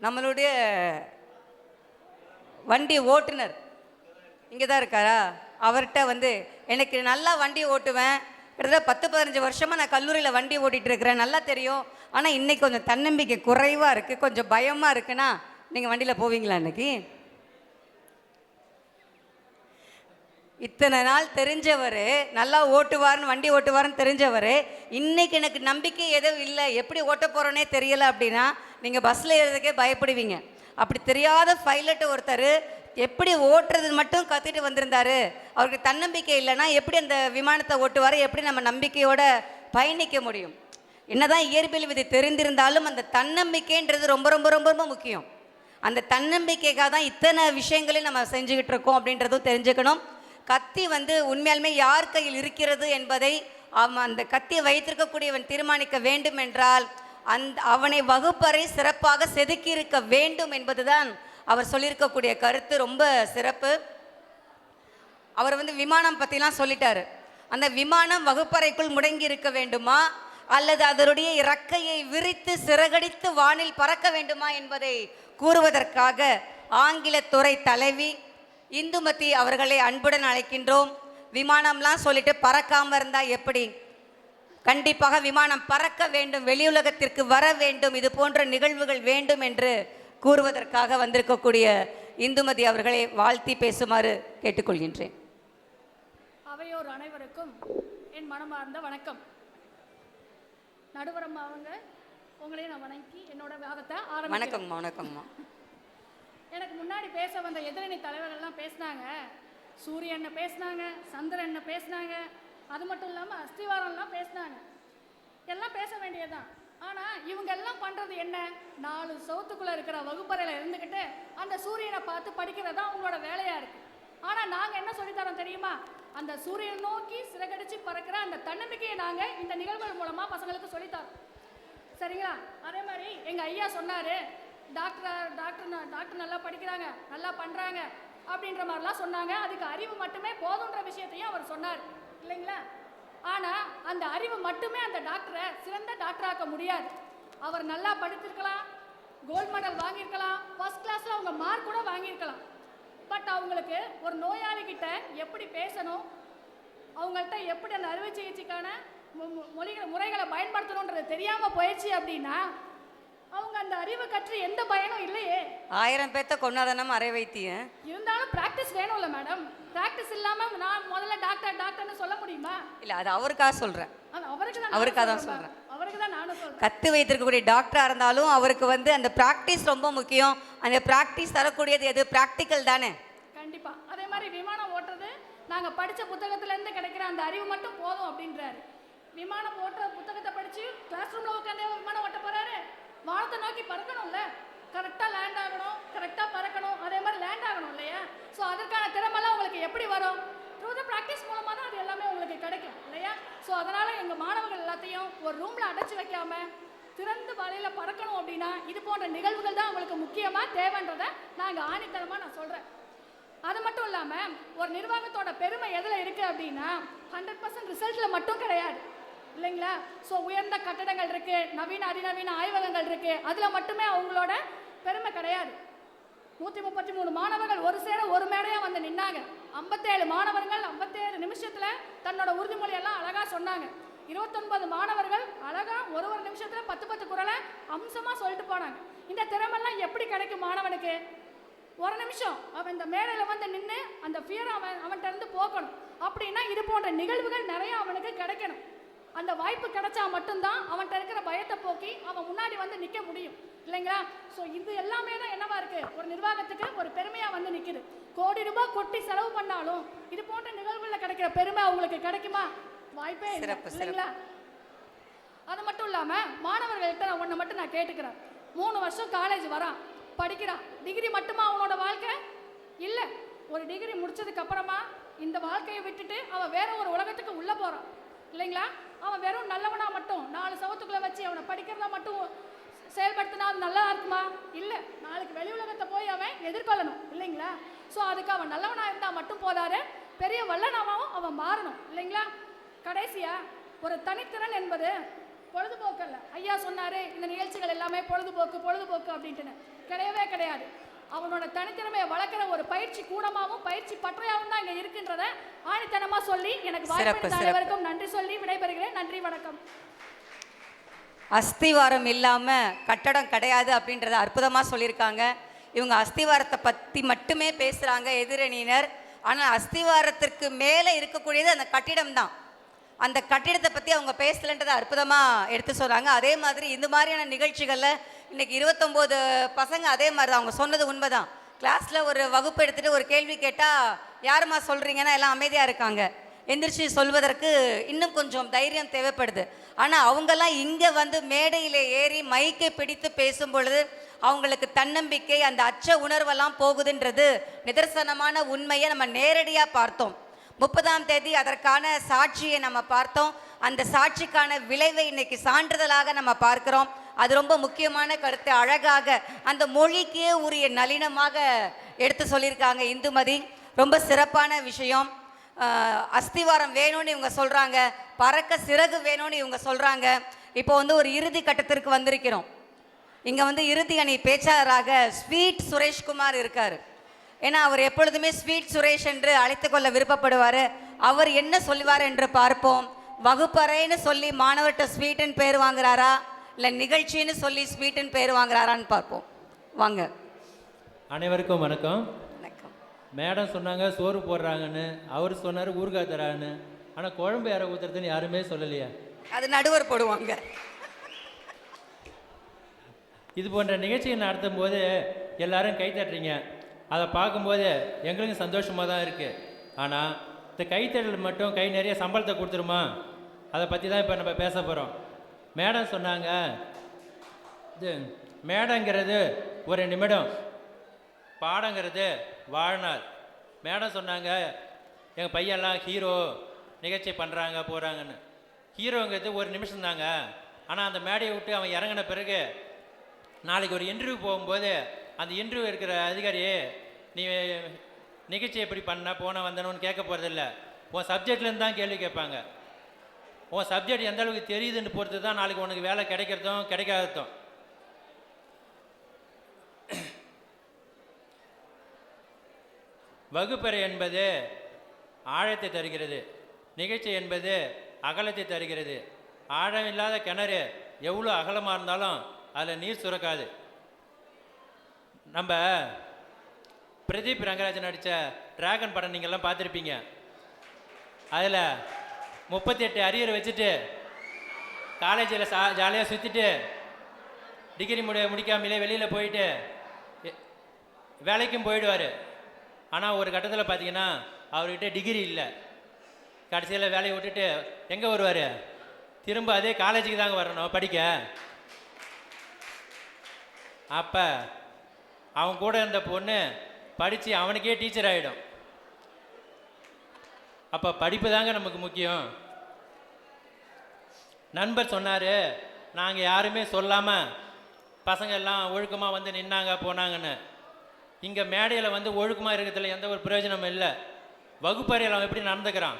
Speaker 3: நம்மளுடைய வண்டி ஓட்டுநர் இங்கே தான் இருக்காரா? அவர்கிட்ட எனக்கு நல்லா வண்டி ஓட்டுவேன், கிட்டத்தட்ட 10-15 வருஷமாக நான் கல்லூரியில் வண்டி ஓட்டிகிட்டு இருக்கிறேன், நல்லா தெரியும், ஆனால் இன்றைக்கி கொஞ்சம் தன்னம்பிக்கை குறைவாக இருக்குது, கொஞ்சம் பயமாக இருக்குன்னா நீங்கள் வண்டியில் போவீங்களா? அன்றைக்கி இத்தனை நாள் தெரிஞ்சவர், நல்லா வண்டி ஓட்டுவார்னு தெரிஞ்சவர், இன்றைக்கி எனக்கு நம்பிக்கை எதுவும் இல்லை, எப்படி ஓட்ட போகிறோன்னே தெரியலை அப்படின்னா நீங்கள் பஸ்ஸில் ஏறதுக்கே பயப்படுவீங்க. அப்படி தெரியாத பைலட்டு ஒருத்தர் எப்படி ஓட்டுறது மட்டும் கற்றுட்டு வந்திருந்தார். அவருக்கு தன்னம்பிக்கை இல்லைன்னா எப்படி அந்த விமானத்தை ஓட்டுவார்? எப்படி நம்ம நம்பிக்கையோடு பயணிக்க முடியும்? என்னதான் இயற்பியல் விதி தெரிந்திருந்தாலும் அந்த தன்னம்பிக்கைன்றது ரொம்ப ரொம்ப ரொம்ப ரொம்ப முக்கியம். அந்த தன்னம்பிக்கைக்காக தான் இத்தனை விஷயங்களையும் நம்ம செஞ்சுக்கிட்டு இருக்கோம் அப்படின்றதும் தெரிஞ்சுக்கணும். கத்தி உண்மையாலுமே யார் கையில் இருக்கிறது என்பதை அந்த கத்தியை வைத்திருக்கக்கூடியவன் தீர்மானிக்க வேண்டும் என்றால் அவனை வகுப்பறை சிறப்பாக செதுக்கி இருக்க வேண்டும் என்பதுதான் அவர் சொல்லியிருக்கக்கூடிய கருத்து. ரொம்ப சிறப்பு. அவர் விமானம் பற்றிலாம் சொல்லிட்டாரு. அந்த விமானம் வகுப்பறைக்குள் முடங்கி இருக்க வேண்டுமா அல்லது அதனுடைய இறக்கையை விரித்து சிறகடித்து வானில் பறக்க வேண்டுமா என்பதை கூறுவதற்காக ஆங்கிலத்துறை தலைவி இந்துமதி அவர்களை அன்புடன் அழைக்கின்றோம். விமானம்லாம் சொல்லிட்டு பறக்காமல் இருந்தால் எப்படி? கண்டிப்பாக விமானம் பறக்க வேண்டும், வெளியுலகத்திற்கு வர வேண்டும், இது போன்ற நிகழ்வுகள் வேண்டும் என்று கூறுவதற்காக வந்திருக்கக்கூடிய இந்துமதி அவர்களை வாழ்த்தி பேசுமாறு கேட்டுக்கொள்கின்றேன்.
Speaker 6: அவையோர் அனைவருக்கும் என் மனமார்ந்த வணக்கம். நடுவரம் அவங்க உங்களையும் நான் வணங்கி என்னோட வாதத்தை ஆரம்பிக்கிறேன்.
Speaker 3: வணக்கம்மா. வணக்கம்மா.
Speaker 6: எனக்கு முன்னாடி பேச வந்த எதிரணி தலைவர்கள்லாம் பேசினாங்க, சூரியனை பேசினாங்க, சந்திரனை பேசினாங்க, அது மட்டும் இல்லாமல் அஸ்திவாரம்லாம் பேசினாங்க. எல்லாம் பேச வேண்டியதுதான். ஆனால் இவங்க எல்லாம் பண்ணுறது என்ன? 4 சவுத்துக்குள்ளே இருக்கிற வகுப்பறையில் இருந்துக்கிட்டு அந்த சூரியனை பார்த்து படிக்கிறது தான் அவங்களோட வேலையாக இருக்குது. ஆனால் நாங்கள் என்ன சொல்லித்தரோம் தெரியுமா? அந்த சூரியனை நோக்கி சிறகடிச்சு பறக்கிற அந்த தன்னம்பிக்கையை நாங்கள் இந்த நிகழ்வுகள் மூலமாக பசங்களுக்கு சொல்லித்தரோம். சரிங்களா? அதே மாதிரி எங்கள் ஐயா சொன்னார், டாக்டர் நல்லா படிக்கிறாங்க, நல்லா பண்ணுறாங்க அப்படின்ற மாதிரிலாம் சொன்னாங்க. அதுக்கு அறிவு மட்டுமே போதுன்ற விஷயத்தையும் அவர் சொன்னார் இல்லைங்களா? ஆனால் அந்த அறிவு மட்டுமே அந்த டாக்டரை சிறந்த டாக்டராக்க முடியாது. அவர் நல்லா படித்திருக்கலாம், கோல்டு மெடல் வாங்கியிருக்கலாம், ஃபர்ஸ்ட் கிளாஸில் அவங்க மார்க் கூட வாங்கியிருக்கலாம். பட் அவங்களுக்கு ஒரு நோயாளிகிட்ட எப்படி பேசணும், அவங்கள்ட்ட எப்படி அந்த அறுவை சிகிச்சைக்கான முறைகளை பயன்படுத்தணுன்றது தெரியாமல் போயிடுச்சு அப்படின்னா அவங்க அந்த அறிவு கற்று எந்த பயனும் இல்லையே.
Speaker 3: 1000 பேர்த்த கொண்டாதானம் அரை வைத்தியம்.
Speaker 6: இருந்தாலும் ப்ராக்டிஸ் வேணும்ல மேடம். ப்ராக்டிஸ் இல்லாமல் நான் முதல்ல டாக்டர்னு சொல்ல முடியுமா?
Speaker 3: இல்லை, அது அவருக்காக சொல்கிறேன். அவருக்காக தான் சொல்கிறேன்.
Speaker 6: அவருக்கு தான் நானும் சொல்கிறேன்.
Speaker 3: கற்று வைத்திருக்கக்கூடிய டாக்டராக இருந்தாலும் அவருக்கு வந்து அந்த ப்ராக்டிஸ் ரொம்ப முக்கியம். அந்த ப்ராக்டிஸ் தரக்கூடியது எது? ப்ராக்டிக்கல் தானே.
Speaker 6: கண்டிப்பாக. அதே மாதிரி விமானம் ஓட்டுறது நாங்கள் படித்த புத்தகத்துலேருந்து கிடைக்கிற அந்த அறிவு மட்டும் போதும் அப்படின்றாரு. விமானம் ஓட்டுற புத்தகத்தை படித்து கிளாஸ் ரூமில் உட்காந்து விமானம் ஓட்ட போகிறாரு. வானத்தை நோக்கி பறக்கணும்ல, கரெக்டாக லேண்ட் ஆகணும், கரெக்டாக பறக்கணும், அதே மாதிரி லேண்ட் ஆகணும் இல்லையா? ஸோ அதற்கான திறமெல்லாம் உங்களுக்கு எப்படி வரும்? த்ரூ த ப்ராக்டிஸ் மூலமாக தான் அது எல்லாமே உங்களுக்கு கிடைக்கும் இல்லையா? ஸோ அதனால் எங்கள் மாணவர்கள் எல்லாத்தையும் ஒரு ரூமில் அடைச்சி வைக்காமல் திறந்து வலையில் பறக்கணும் அப்படின்னா இது போன்ற நிகழ்வுகள் தான் உங்களுக்கு முக்கியமாக தேவைன்றதை நாங்கள் ஆணித்தரமாக நான் சொல்கிறேன். அது மட்டும் இல்லாமல் ஒரு நிர்வாகத்தோட பெருமை எதில் இருக்குது அப்படின்னா 100% ரிசல்ட்டில் மட்டும் கிடையாது இல்லைங்களா? ஸோ உயர்ந்த கட்டடங்கள் இருக்குது, நவீன அதிநவீன ஆய்வகங்கள் இருக்குது, அதில் மட்டுமே அவங்களோட பெருமை கிடையாது. 133 மாணவர்கள் ஒரு சேர ஒரு மேடையாக வந்து நின்னாங்க. 57 மாணவர்கள் 57 நிமிஷத்தில் தன்னோட உறுதிமொழியெல்லாம் அழகாக சொன்னாங்க. 29 மாணவர்கள் அழகாக ஒரு நிமிஷத்தில் 10 குறளை அம்சமாக சொல்லிட்டு போனாங்க. இந்த திறமெல்லாம் எப்படி கிடைக்கும் மாணவனுக்கு? ஒரு நிமிஷம் அவன் இந்த மேடையில் வந்து நின்று அந்த ஃபியர் அவன்கிட்ட இருந்து போக்கணும். அப்படின்னா இது போன்ற நிகழ்வுகள் நிறைய அவனுக்கு கிடைக்கணும். அந்த வாய்ப்பு கிடைச்சா மட்டும்தான் அவன்கிட்ட இருக்கிற பயத்தை போக்கி அவன் முன்னாடி வந்து நிற்க முடியும் இல்லைங்களா? ஸோ இது எல்லாமே தான் என்னவா இருக்குது, ஒரு நிர்வாகத்துக்கு ஒரு பெருமையாக வந்து நிற்குது. கோடி ரூபாய் கொட்டி செலவு பண்ணாலும் இது போன்ற நிகழ்வுகளில் கிடைக்கிற பெருமை அவங்களுக்கு கிடைக்குமா? வாய்ப்பே இல்லைங்களா? அது மட்டும் இல்லாமல் மாணவர்கள்ட்ட நான் ஒன்று மட்டும் நான் கேட்டுக்கிறேன். 3 வருஷம் காலேஜ் வரான், படிக்கிறான். டிகிரி மட்டுமா அவனோட வாழ்க்கை? இல்லை. ஒரு டிகிரி முடிச்சதுக்கு அப்புறமா இந்த வாழ்க்கையை விட்டுட்டு அவன் வேற ஒரு உலகத்துக்கு உள்ளே போகிறான் இல்லைங்களா? அவன் வெறும் நல்லவனா மட்டும் 4 சவத்துக்குள்ளே வச்சு அவனை படிக்கிறதா மட்டும் செயல்படுத்தினா அது நல்லா இருக்குமா? இல்லை. நாளைக்கு வெளி உலகத்தை போய் அவன் எதிர்கொள்ளணும் இல்லைங்களா? ஸோ அதுக்கு அவன் நல்லவனாக இருந்தால் மட்டும் போதாரு, பெரிய வல்லனாவும் அவன் மாறணும் இல்லைங்களா? கடைசியாக ஒரு தனித்திறன் என்பது பொழுதுபோக்கு அல்ல. ஐயா சொன்னார் இந்த நிகழ்ச்சிகள் எல்லாமே பொழுதுபோக்கு அப்படின்ட்டுன்னு. கிடையவே கிடையாது. அவனோட தனித்திறமையை வளர்க்குற ஒரு பயிற்சி கூடமாகவும் பயிற்சி பற்றையாகவும் தான் இங்கே இருக்கின்றத ஆணித்தனமாக சொல்லி எனக்கு வாய்ப்பு அனைவருக்கும் நன்றி சொல்லி விடைபெறுகிறேன். நன்றி, வணக்கம்.
Speaker 3: அஸ்திவாரம் இல்லாமல் கட்டடம் கிடையாது அப்படின்றத அற்புதமாக சொல்லியிருக்காங்க. இவங்க அஸ்திவாரத்தை பற்றி மட்டுமே பேசுகிறாங்க எதிரணியினர். ஆனால் அஸ்திவாரத்திற்கு மேலே இருக்கக்கூடியது அந்த கட்டிடம் தான். அந்த கட்டிடத்தை பற்றி அவங்க பேசலன்றதை அற்புதமாக எடுத்து சொல்கிறாங்க. அதே மாதிரி இந்த மாதிரியான நிகழ்ச்சிகளில் இன்றைக்கி 29 பசங்க அதே மாதிரி தான். அவங்க சொன்னது உண்மைதான். கிளாஸில் ஒரு வகுப்பு எடுத்துகிட்டு ஒரு கேள்வி கேட்டால் யாருமா சொல்கிறீங்கன்னா எல்லாம் அமைதியாக இருக்காங்க. எந்திரிச்சு சொல்வதற்கு இன்னும் கொஞ்சம் தைரியம் தேவைப்படுது. ஆனால் அவங்கெல்லாம் இங்கே வந்து மேடையில் ஏறி மைக்கை பிடித்து பேசும் பொழுது அவங்களுக்கு தன்னம்பிக்கை, அந்த அச்ச உணர்வெல்லாம் போகுதுன்றது நிதர்சனமான உண்மையை நம்ம நேரடியாக பார்த்தோம். 30ஆம் தேதி அதற்கான சாட்சியை நம்ம பார்த்தோம். அந்த சாட்சிக்கான விளைவை இன்னைக்கு சான்றிதழாக நம்ம பார்க்கிறோம். அது ரொம்ப முக்கியமான கருத்து. அழகாக அந்த மொழிக்கே உரிய நளினமாக எடுத்து சொல்லியிருக்காங்க இந்துமதி. ரொம்ப சிறப்பான விஷயம். அஸ்திவாரம் வேணும்னு இவங்க சொல்கிறாங்க, பறக்க சிறகு வேணும்னு இவங்க சொல்கிறாங்க. இப்போ வந்து ஒரு இறுதி கட்டத்திற்கு வந்திருக்கிறோம். இங்கே வந்து இறுதி அணி பேச்சாளராக ஸ்வீட் சுரேஷ்குமார் இருக்கார். ஏன்னா அவர் எப்பொழுதுமே ஸ்வீட் சுரேஷ் என்று அழைத்து கொள்ள விருப்பப்படுவார். அவர் என்ன சொல்லுவார் என்று பார்ப்போம். வகுப்பறைன்னு சொல்லி மாணவர்கிட்ட ஸ்வீட்டுன்னு பேர் வாங்குறாரா இல்லை நிகழ்ச்சின்னு சொல்லி ஸ்வீட்டுன்னு பேர் வாங்குறாரான்னு பார்ப்போம். வாங்க.
Speaker 7: அனைவருக்கும் வணக்கம்.
Speaker 3: வணக்கம்.
Speaker 7: மேடம் சொன்னாங்க சோறு போடுறாங்கன்னு, அவர் சொன்னார் ஊறுகாய் தரான்னு. ஆனால் குழம்பு யாரை ஊற்றுறதுன்னு யாருமே சொல்லலையா?
Speaker 3: அது நடுவர் போடுவாங்க.
Speaker 7: இது போன்ற நிகழ்ச்சியை நடத்தும் போது எல்லாரும் கை தட்டுறீங்க. அதை பார்க்கும்போது எங்களுக்கும் சந்தோஷமாக தான் இருக்குது. ஆனால் இந்த கைத்தட்டல் மட்டும் கை நிறைய சம்பளத்தை கொடுத்துருமா? அதை பற்றி தான் இப்போ நம்ம பேச போகிறோம். மேடம் சொன்னாங்க, இது மேடங்கிறது ஒரு நிமிடம், பாடங்கிறது வாழ்நாள். மேடம் சொன்னாங்க எங்கள் பையன்லாம் ஹீரோ நிகழ்ச்சி பண்ணுறாங்க போகிறாங்கன்னு. ஹீரோங்கிறது ஒரு நிமிஷம் தாங்க. ஆனால் அந்த மேடையை விட்டு அவன் இறங்கின பிறகு நாளைக்கு ஒரு இன்டர்வியூ போகும்போது அந்த இன்டர்வியூ இருக்கிற அதிகாரி நீ நிகழ்ச்சி எப்படி பண்ண போன வந்தனுன்னு கேட்க போகிறதில்ல, உன் சப்ஜெக்ட்லேருந்து தான் கேள்வி கேட்பாங்க. உன் சப்ஜெக்ட் எந்த அளவுக்கு தெரியுதுன்னு பொறுத்து தான் நாளைக்கு உனக்கு வேலை கிடைக்கிறதும் கிடைக்காததும். வகுப்பறை என்பது ஆழத்தை தருகிறது, நிகழ்ச்சி என்பது அகலத்தை தருகிறது. ஆழம் இல்லாத கிணறு எவ்வளோ அகலமாக இருந்தாலும் அதில் நீர் சுரக்காது. நம்ம பிரதீப் ரங்கராஜன் நடித்த டிராகன் படம் நீங்கள்லாம் பார்த்துருப்பீங்க. அதில் 38 அரியர் வச்சுட்டு காலேஜில் ஜாலியாக சுற்றிட்டு டிகிரி முடிக்காமலே வெளியில் போயிட்டு வேலைக்கும் போயிடுவார். ஆனால் ஒரு கட்டத்தில் பார்த்தீங்கன்னா அவர்கிட்ட டிகிரி இல்லை. கடைசியில் வேலையை விட்டுட்டு எங்கே வருவார்? திரும்ப அதே காலேஜுக்கு தாங்க வரணும் படிக்க. அப்போ அவன் கூட இருந்த பொண்ணு படித்து அவனுக்கே டீச்சர் ஆகிடும். அப்போ படிப்பு தாங்க நமக்கு முக்கியம். நண்பர் சொன்னார், நாங்கள் யாருமே சொல்லாமல் பசங்க எல்லாம் ஒழுக்கமாக வந்து நின்னாங்க போனாங்கன்னு. இங்கே மேடையில் வந்து ஒழுக்கமாக இருக்கிறதுல எந்த ஒரு பிரயோஜனமும் இல்லை. வகுப்பறையில் அவன் எப்படி நடந்துக்கிறான்?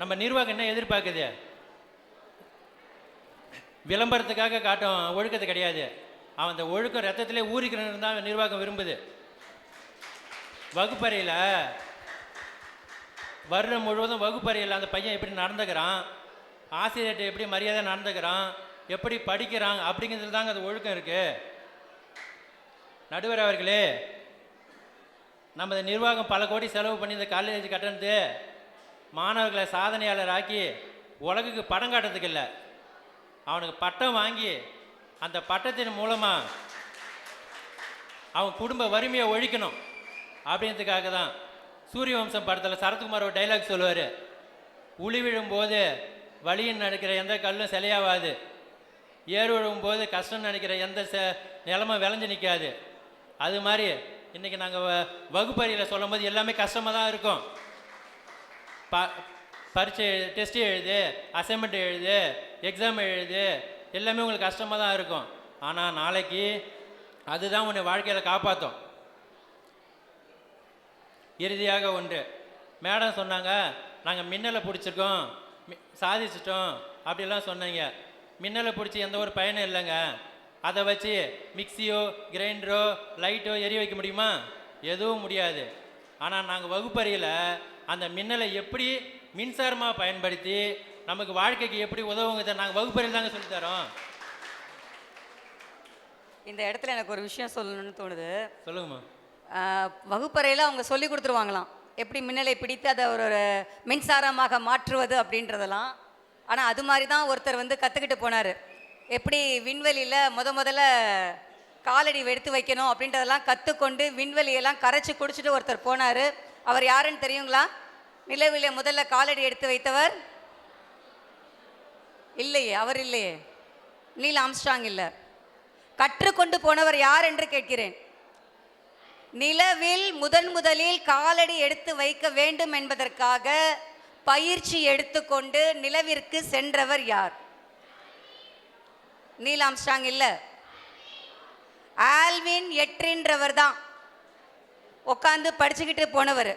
Speaker 7: நம்ம நிர்வாகம் என்ன எதிர்பார்க்குது? விளம்பரத்துக்காக காட்டும் ஒழுக்கத்தை கிடையாது. அவன் அந்த ஒழுக்கம் ரத்தத்திலே ஊறிக்கிறன்னு தான் நிர்வாகம் விரும்புது. வகுப்பறையில் வருடம் முழுவதும் வகுப்பறையில் அந்த பையன் எப்படி நடந்துக்கிறான், ஆசிரியர்கிட்ட எப்படி மரியாதை நடந்துக்கிறான், எப்படி படிக்கிறான் அப்படிங்கிறது தாங்க அது ஒழுக்கம் இருக்குது. நடுவர் அவர்களே, நமது நிர்வாகம் பல கோடி செலவு பண்ணி இந்த காலேஜ் கட்டணத்து மாணவர்களை சாதனையாளர் ஆக்கி உலகுக்கு படம் காட்டுறதுக்கு இல்லை, அவனுக்கு பட்டம் வாங்கி அந்த பட்டத்தின் மூலமாக அவன் குடும்ப வறுமையை ஒழிக்கணும் அப்படின்றதுக்காக தான். சூரிய வம்சம் படத்தில் சரத்குமார் ஒரு டைலாக் சொல்லுவார், உளி விழும்போது வலின்னு நினைக்கிற எந்த கல்லும் சிலையாகாது, ஏறு விழும்போது கஷ்டம் நினைக்கிற எந்த நிலமை விளைஞ்சு நிற்காது. அது மாதிரி இன்றைக்கி நாங்கள் வகுப்பறையில் சொல்லும் போது எல்லாமே கஷ்டமாக தான் இருக்கும். பரீட்சை டெஸ்ட்டு எழுது, அசைன்மெண்ட் எழுது, எக்ஸாம் எழுது, எல்லாமே உங்களுக்கு கஷ்டமாக தான் இருக்கும். ஆனால் நாளைக்கு அதுதான் உன்னை வாழ்க்கையில் காப்பாற்றும். இறுதியாக ஒன்று, மேடம் சொன்னாங்க நாங்கள் மின்னலை பிடிச்சிருக்கோம், சாதிச்சிட்டோம் அப்படிலாம் சொன்னீங்க. மின்னலை பிடிச்சி எந்த ஒரு பயனும் இல்லைங்க. அதை வச்சு மிக்சியோ கிரைண்டரோ லைட்டோ எரிய வைக்க முடியுமா? எதுவும் முடியாது. ஆனால் நாங்கள் வகுப்பறையில் அந்த மின்னலை எப்படி மின்சாரமாக பயன்படுத்தி நமக்கு வாழ்க்கைக்கு எப்படி உதவுங்க நாங்கள் வகுப்பறையில் தாங்க சொல்லித்தரோம்.
Speaker 3: இந்த இடத்துல எனக்கு ஒரு விஷயம் சொல்லணும்னு தோணுது.
Speaker 7: சொல்லுங்கம்மா.
Speaker 3: வகுப்பறையில் அவங்க சொல்லி கொடுத்துருவாங்களாம் எப்படி மின்னலை பிடித்து அதை ஒரு மின்சாரமாக மாற்றுவது அப்படின்றதெல்லாம். ஆனால் அது மாதிரி தான் ஒருத்தர் வந்து கற்றுக்கிட்டு போனார். எப்படி விண்வெளியில் முதல்ல காலடி எடுத்து வைக்கணும் அப்படின்றதெல்லாம் கற்றுக்கொண்டு விண்வெளியெல்லாம் கரைச்சி குடிச்சிட்டு ஒருத்தர் போனார். அவர் யாருன்னு தெரியுங்களா? நிலவில் முதல்ல காலடி எடுத்து வைத்தவர் இல்லையே, அவர் இல்லையே, நீல் ஆம்ஸ்ட்ராங் இல்லை. கற்றுக்கொண்டு போனவர் யார் என்று கேட்கிறேன். நிலவில் முதலில் காலடி எடுத்து வைக்க வேண்டும் என்பதற்காக பயிற்சி எடுத்துக்கொண்டு நிலவிற்கு சென்றவர் யார்? நீல் ஆம்ஸ்ட்ராங் இல்லை, ஆல்வின் எட்ரின்றவர் தான் உட்காந்து படிச்சுக்கிட்டு போனவர்.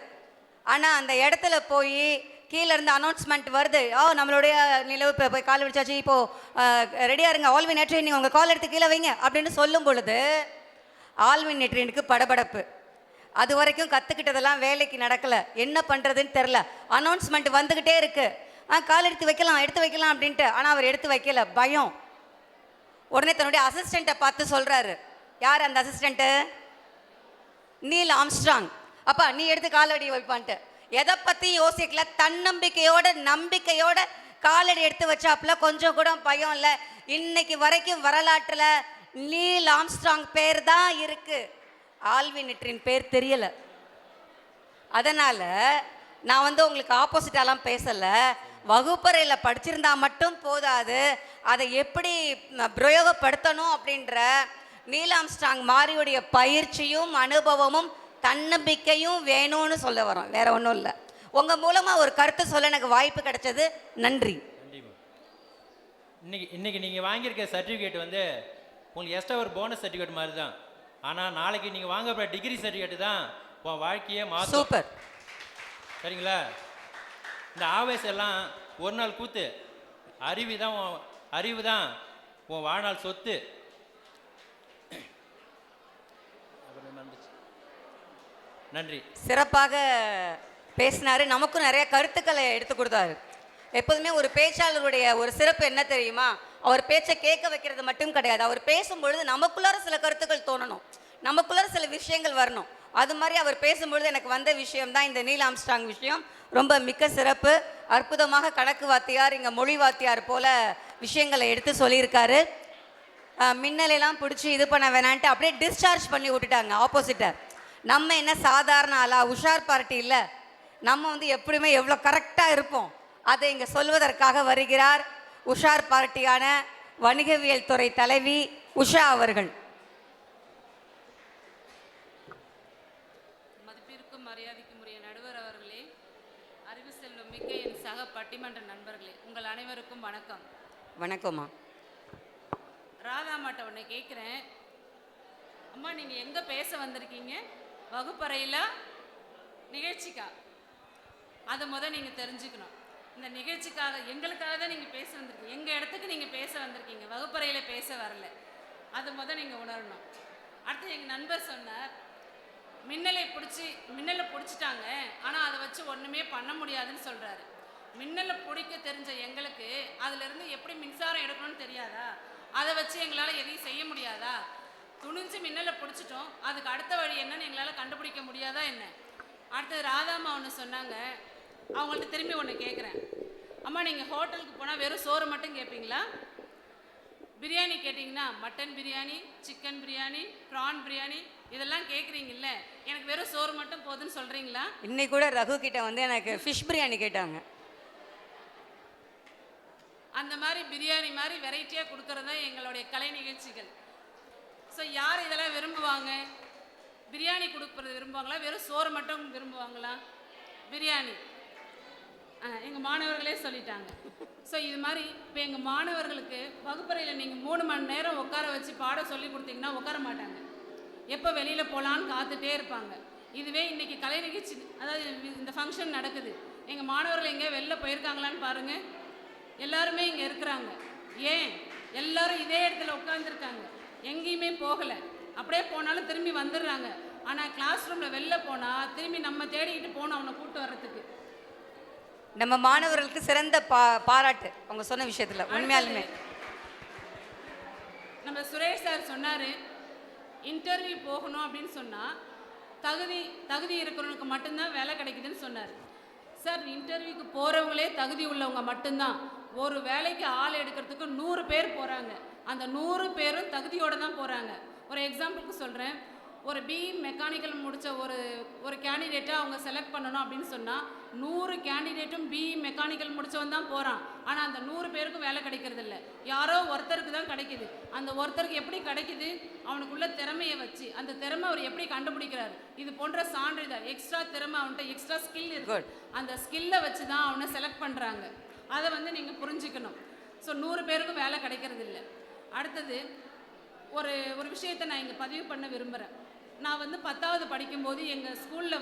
Speaker 3: ஆனால் அந்த இடத்துல போய் கீழே இருந்து அனௌன்ஸ்மெண்ட் வருது, நம்மளுடைய நிலவு போய் கால் விழிச்சாச்சு, இப்போது ரெடியாக இருங்க, ஆல்வின் எட்ரின் நீங்கள் உங்கள் கால் எடுத்து கீழே வைங்க அப்படின்னு சொல்லும் பொழுது ஆல்வின் எட்ரினுக்கு படபடப்பு. அது வரைக்கும் கற்றுக்கிட்டதெல்லாம் வேலைக்கு நடக்கலை, என்ன பண்ணுறதுன்னு தெரில. அனௌன்ஸ்மெண்ட் வந்துக்கிட்டே இருக்குது, கால் எடுத்து வைக்கலாம் அப்படின்ட்டு. ஆனால் அவர் எடுத்து வைக்கல, பயம். உடனே தன்னுடைய அசிஸ்டண்ட்டை பார்த்து சொல்கிறாரு. யார் அந்த அசிஸ்டண்ட்டு? Neil Armstrong. அப்பா நீ எடுத்து காலடி வைப்பான்ட்டு. எதை பற்றி யோசிக்கல, தன்னம்பிக்கையோட நம்பிக்கையோட காலடி எடுத்து வச்சாப்புல. கொஞ்சம் கூட பயம் இல்லை. இன்னைக்கு வரைக்கும் வரலாற்றில் நீல் ஆம்ஸ்ட்ராங் பேர் தான் இருக்கு, ஆல்வின் லிட்டரின் பேர் தெரியல. அதனால் நான் உங்களுக்கு ஆப்போசிட்டாலாம் பேசலை. வகுப்பறையில் படிச்சிருந்தா மட்டும் போதாது, அதை எப்படி பிரயோகப்படுத்தணும் அப்படின்ற நீல் ஆம்ஸ்ட்ராங் மாரியுடைய பயிற்சியும் அனுபவமும் தன்னம்பிக்கையும் வேணும்னு சொல்ல வரோம், வேற ஒன்றும் இல்லை. உங்கள் மூலமாக ஒரு கருத்து சொல்ல எனக்கு வாய்ப்பு கிடைச்சது, நன்றி.
Speaker 7: கண்டிப்பாக. இன்னைக்கு நீங்கள் வாங்கியிருக்க சர்டிஃபிகேட் உங்களுக்கு எக்ஸ்ட்ரா ஒரு போனஸ் சர்டிஃபிகேட் மாதிரி தான். ஆனால் நாளைக்கு நீங்கள் வாங்க போகிற டிகிரி சர்டிஃபிகேட் தான் உன் வாழ்க்கையே மாற்றும்.
Speaker 3: சூப்பர்.
Speaker 7: சரிங்களா? இந்த ஆவேசம் எல்லாம் ஒரு நாள் கூத்து. அறிவு தான் உன் வாழ்நாள் சொத்து. நன்றி.
Speaker 3: சிறப்பாக பேசினாரு. நமக்கும் நிறைய கருத்துக்களை எடுத்து கொடுத்தாரு. எப்போதுமே ஒரு பேச்சாளருடைய ஒரு சிறப்பு என்ன தெரியுமா? அவர் பேச்சை கேட்க வைக்கிறது மட்டும் கிடையாது, அவர் பேசும்பொழுது நமக்குள்ளார சில கருத்துக்கள் தோணணும், நமக்குள்ளார சில விஷயங்கள் வரணும். அது மாதிரி அவர் பேசும்பொழுது எனக்கு வந்த விஷயம் தான் இந்த நீல் ஆம்ஸ்ட்ராங் விஷயம். ரொம்ப மிக்க சிறப்பு. அற்புதமாக கணக்கு வாத்தியார், இங்கே மொழி வாத்தியார் போல விஷயங்களை எடுத்து சொல்லியிருக்காரு. மின்னலெல்லாம் பிடிச்சி இது பண்ண வேணான்ட்டு அப்படியே டிஸ்சார்ஜ் பண்ணி விட்டுட்டாங்க ஆப்போசிட்டர். நம்ம என்ன சாதாரண ஆளா? உஷார் பார்ட்டி இல்லை, நம்ம எப்படியுமே எவ்வளோ கரெக்டாக இருப்போம். அதை இங்கே சொல்வதற்காக வருகிறார் உஷார் பார்ட்டியான வணிகவியல் துறை தலைவி உஷா அவர்கள்.
Speaker 8: மதிப்பிற்கும் மரியாதைக்கும் உரிய நடுவர் அவர்களே, அறிவு செல்வம் மிக்க என் சக பட்டிமன்ற நண்பர்களே, உங்கள் அனைவருக்கும் வணக்கம்.
Speaker 3: வணக்கம்மா.
Speaker 8: ராதாமாட்ட உன்னை கேட்குறேன், அம்மா நீங்கள் எங்கே பேச வந்திருக்கீங்க? வகுப்பறையில் நிகழ்ச்சிக்கா? அதை நீங்கள் தெரிஞ்சுக்கணும். இந்த நிகழ்ச்சிக்காக எங்களுக்காக தான் நீங்கள் பேச வந்திருக்கீங்க, எங்கள் இடத்துக்கு நீங்கள் பேச வந்திருக்கீங்க, வகுப்பறையில் பேச வரல. அதை நீங்கள் உணரணும். அடுத்து எங்கள் நண்பர் சொன்னார், மின்னலை பிடிச்சிட்டாங்க, ஆனால் அதை வச்சு ஒன்றுமே பண்ண முடியாதுன்னு சொல்கிறாரு. மின்னலை பிடிக்க தெரிஞ்ச எங்களுக்கு அதிலிருந்து எப்படி மின்சாரம் எடுக்கணும்னு தெரியாதா? அதை வச்சு எங்களால் எதையும் செய்ய முடியாதா? துணிஞ்சு மின்னலை பிடிச்சிட்டோம், அதுக்கு அடுத்த வழி என்னன்னு எங்களால் கண்டுபிடிக்க முடியாதா என்ன? அடுத்தது ராதாம்மா ஒன்று சொன்னாங்க, அவங்கள்ட்ட திரும்பி ஒன்று கேட்குறேன். அம்மா நீங்கள் ஹோட்டலுக்கு போனால் வெறும் சோறு மட்டும் கேட்பீங்களா? பிரியாணி கேட்டிங்கன்னா mutton biryani, chicken biryani, prawn biryani இதெல்லாம் கேட்குறீங்கல்ல, எனக்கு வெறும் சோறு மட்டும் போதுன்னு சொல்கிறீங்களா?
Speaker 3: இன்னைக்கு கூட ரகு கிட்ட எனக்கு ஃபிஷ் பிரியாணி கேட்டாங்க.
Speaker 8: அந்த மாதிரி பிரியாணி மாதிரி வெரைட்டியாக கொடுக்கறது தான் எங்களுடைய கலை நிகழ்ச்சிகள். ஸோ யார் இதெல்லாம் விரும்புவாங்க? பிரியாணி கொடுக்குறது விரும்புவாங்களா, வெறும் சோறு மட்டும் விரும்புவாங்களா? பிரியாணி. எங்கள் மாணவர்களே சொல்லிட்டாங்க. ஸோ இது மாதிரி இப்போ எங்கள் மாணவர்களுக்கு வகுப்பறையில் நீங்கள் 3 மணி நேரம் உட்கார வச்சு பாடம் சொல்லி கொடுத்தீங்கன்னா உட்கார மாட்டாங்க, எப்போ வெளியில் போகலான்னு காத்துட்டே இருப்பாங்க. இதுவே இன்றைக்கி கலை நிகழ்ச்சி, அதாவது இந்த ஃபங்க்ஷன் நடக்குது, எங்கள் மாணவர்கள் எங்கே வெளில போயிருக்காங்களான்னு பாருங்கள். எல்லாருமே இங்கே இருக்கிறாங்க. ஏன் எல்லாரும் இதே இடத்துல உட்காந்துருக்காங்க, எங்கேயுமே போகலை. அப்படியே போனாலும் திரும்பி வந்துடுறாங்க. ஆனால் கிளாஸ் ரூமில் வெளில போனால் திரும்பி நம்ம தேடிக்கிட்டு போகணும் அவனை கூப்பிட்டு வர்றதுக்கு.
Speaker 3: நம்ம மாணவர்களுக்கு சிறந்த பாராட்டு அவங்க சொன்ன விஷயத்தில். உண்மையாலுமே
Speaker 8: நம்ம சுரேஷ் சார் சொன்னார், இன்டர்வியூ போகணும் அப்படின்னு சொன்னால் தகுதி இருக்கிறவனுக்கு மட்டும்தான் வேலை கிடைக்குதுன்னு சொன்னார். சார் இன்டர்வியூக்கு போகிறவங்களே தகுதி உள்ளவங்க மட்டும்தான். ஒரு வேலைக்கு ஆள் எடுக்கிறதுக்கு 100 பேர் போகிறாங்க, அந்த 100 பேரும் தகுதியோடு தான் போகிறாங்க. ஒரு எக்ஸாம்பிளுக்கு சொல்கிறேன், ஒரு பிஇ மெக்கானிக்கல் முடித்த ஒரு கேண்டிடேட்டை அவங்க செலக்ட் பண்ணணும் அப்படின்னு சொன்னால் 100 கேண்டிடேட்டும் பிஇ மெக்கானிக்கல் முடித்தவன் தான் போகிறான். ஆனால் அந்த 100 பேருக்கும் வேலை கிடைக்கிறது இல்லை, யாரோ ஒருத்தருக்கு தான் கிடைக்கிது. அந்த ஒருத்தருக்கு எப்படி கிடைக்கிது? அவனுக்குள்ள திறமையை வச்சு, அந்த திறமை அவர் எப்படி கண்டுபிடிக்கிறார்? இது போன்ற சான்றிதழ், எக்ஸ்ட்ரா திறமை, அவன்கிட்ட எக்ஸ்ட்ரா ஸ்கில் இருக்கு, அந்த ஸ்கில்லை வச்சு தான் அவனை செலக்ட் பண்ணுறாங்க. அதை நீங்கள் புரிஞ்சுக்கணும். ஸோ 100 பேருக்கும் வேலை கிடைக்கிறது இல்லை. அடுத்தது ஒரு விஷயத்தை நான் இங்கே பதிவு பண்ண விரும்புகிறேன். நான் 10வது படிக்கும்போது எங்கள் ஸ்கூலில்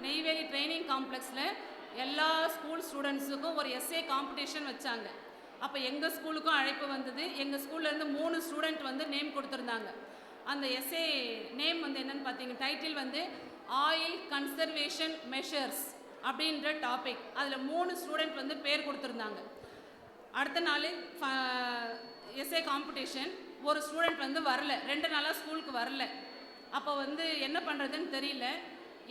Speaker 8: நெய்வேலி ட்ரைனிங் காம்ப்ளெக்ஸில் எல்லா ஸ்கூல் ஸ்டூடெண்ட்ஸுக்கும் ஒரு எஸ்ஏ காம்படிஷன் வச்சாங்க. அப்போ எங்கள் ஸ்கூலுக்கும் அழைப்பு வந்தது. எங்கள் ஸ்கூல்லேருந்து 3 ஸ்டூடெண்ட் நேம் கொடுத்துருந்தாங்க. அந்த எஸ்ஏ நேம் என்னென்னு பார்த்தீங்க, டைட்டில் ஆயில் கன்சர்வேஷன் மெஷர்ஸ் அப்படின்ற டாபிக். அதில் 3 ஸ்டூடெண்ட் வந்து பேர் கொடுத்துருந்தாங்க. அடுத்த நாள் எஸ்ஏ காம்படிஷன். ஒரு ஸ்டூடெண்ட் வந்து வரல, 2 நாளாக ஸ்கூலுக்கு வரல. அப்போ வந்து என்ன பண்ணுறதுன்னு தெரியல.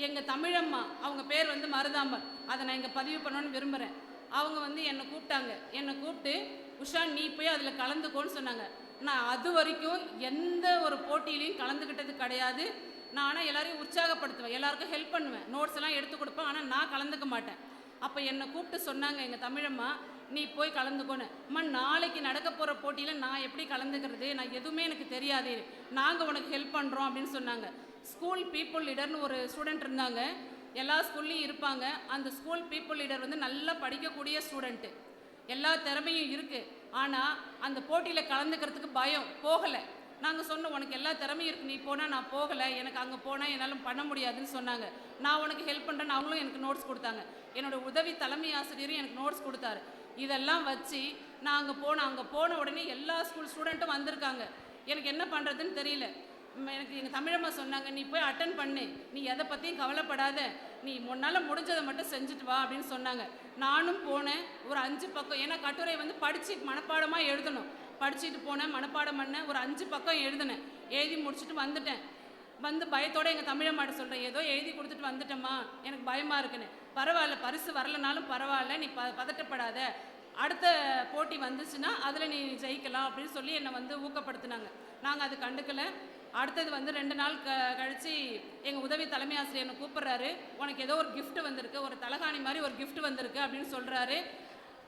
Speaker 8: எங்கள் தமிழம்மா, அவங்க பேர் வந்து மருதாம்பர், அதை நான் இங்கே பதிவு பண்ணணும்னு விரும்புகிறேன். அவங்க வந்து என்னை கூப்பிட்டாங்க. என்னை கூப்பிட்டு உஷா நீ போய் அதில் கலந்துக்கோன்னு சொன்னாங்க. நான் அது வரைக்கும் எந்த ஒரு போட்டியிலையும் கலந்துக்கிட்டது கிடையாது. நான் ஆனால் எல்லாரையும் உற்சாகப்படுத்துவேன், எல்லாருக்கும் ஹெல்ப் பண்ணுவேன், நோட்ஸ் எல்லாம் எடுத்து கொடுப்பேன். ஆனால் நான் கலந்துக்க மாட்டேன். அப்போ என்னை கூப்பிட்டு சொன்னாங்க எங்கள் தமிழம்மா, நீ போய் கலந்துக்கோன்னு. அம்மா நாளைக்கு நடக்க போகிற போட்டியில் நான் எப்படி கலந்துக்கிறது, நான் எதுவுமே எனக்கு தெரியாது, நாங்கள் உனக்கு ஹெல்ப் பண்ணுறோம் அப்படின்னு சொன்னாங்க. ஸ்கூல் பீப்புள் லீடர்னு ஒரு ஸ்டூடெண்ட் இருந்தாங்க, எல்லா ஸ்கூல்லையும் இருப்பாங்க. அந்த ஸ்கூல் பீப்புள் லீடர் வந்து நல்லா படிக்கக்கூடிய ஸ்டூடெண்ட்டு, எல்லா திறமையும் இருக்குது. ஆனால் அந்த போட்டியில் கலந்துக்கிறதுக்கு பயம், போகலை. நாங்கள் சொன்னோம் உனக்கு எல்லா திறமையும் இருக்குது, நீ போனால். நான் போகலை, எனக்கு அங்கே போனால் என்னால் பண்ண முடியாதுன்னு சொன்னாங்க. நான் உனக்கு ஹெல்ப் பண்ணுறேன்னு அவங்களும் எனக்கு நோட்ஸ் கொடுத்தாங்க. என்னோடய உதவி தலைமை ஆசிரியரும் எனக்கு நோட்ஸ் கொடுத்தாரு. இதெல்லாம் வச்சு நான் அங்கே போன உடனே எல்லா ஸ்கூல் ஸ்டூடெண்ட்டும் வந்திருக்காங்க. எனக்கு என்ன பண்ணுறதுன்னு தெரியல. எனக்கு எங்கள் தமிழம்மா சொன்னாங்க, நீ போய் அட்டன் பண்ணு, நீ எதை பற்றியும் கவலைப்படாத, நீ முன்னால் முடிஞ்சதை மட்டும் செஞ்சுட்டு வா அப்படின்னு சொன்னாங்க. நானும் போனேன். ஒரு 5 பக்கம், ஏன்னா கட்டுரை வந்து படித்து மனப்பாடமாக எழுதணும். படிச்சுட்டு போனேன், மனப்பாடம் பண்ணேன். ஒரு 5 பக்கம் எழுதினேன். எழுதி முடிச்சுட்டு வந்துட்டேன். வந்து பயத்தோடு எங்கள் தமிழம்மாட்ட சொல்கிறேன், ஏதோ எழுதி கொடுத்துட்டு வந்துட்டேம்மா, எனக்கு பயமாக இருக்குன்னு. பரவாயில்ல, பரிசு வரலனாலும் பரவாயில்ல, நீ பதட்டப்படாத, அடுத்த போட்டி வந்துச்சுன்னா அதில் நீ ஜெயிக்கலாம் அப்படின்னு சொல்லி என்னை வந்து ஊக்கப்படுத்தினாங்க. நாங்கள் அது கண்டுக்கலை. அடுத்தது வந்து 2 நாள் கழித்து எங்கள் உதவி தலைமை ஆசிரியர் என்னை கூப்பிட்றாரு. உனக்கு ஏதோ ஒரு கிஃப்ட் வந்திருக்கு, ஒரு தலகாணி மாதிரி ஒரு கிஃப்ட் வந்திருக்கு அப்படின்னு சொல்கிறாரு.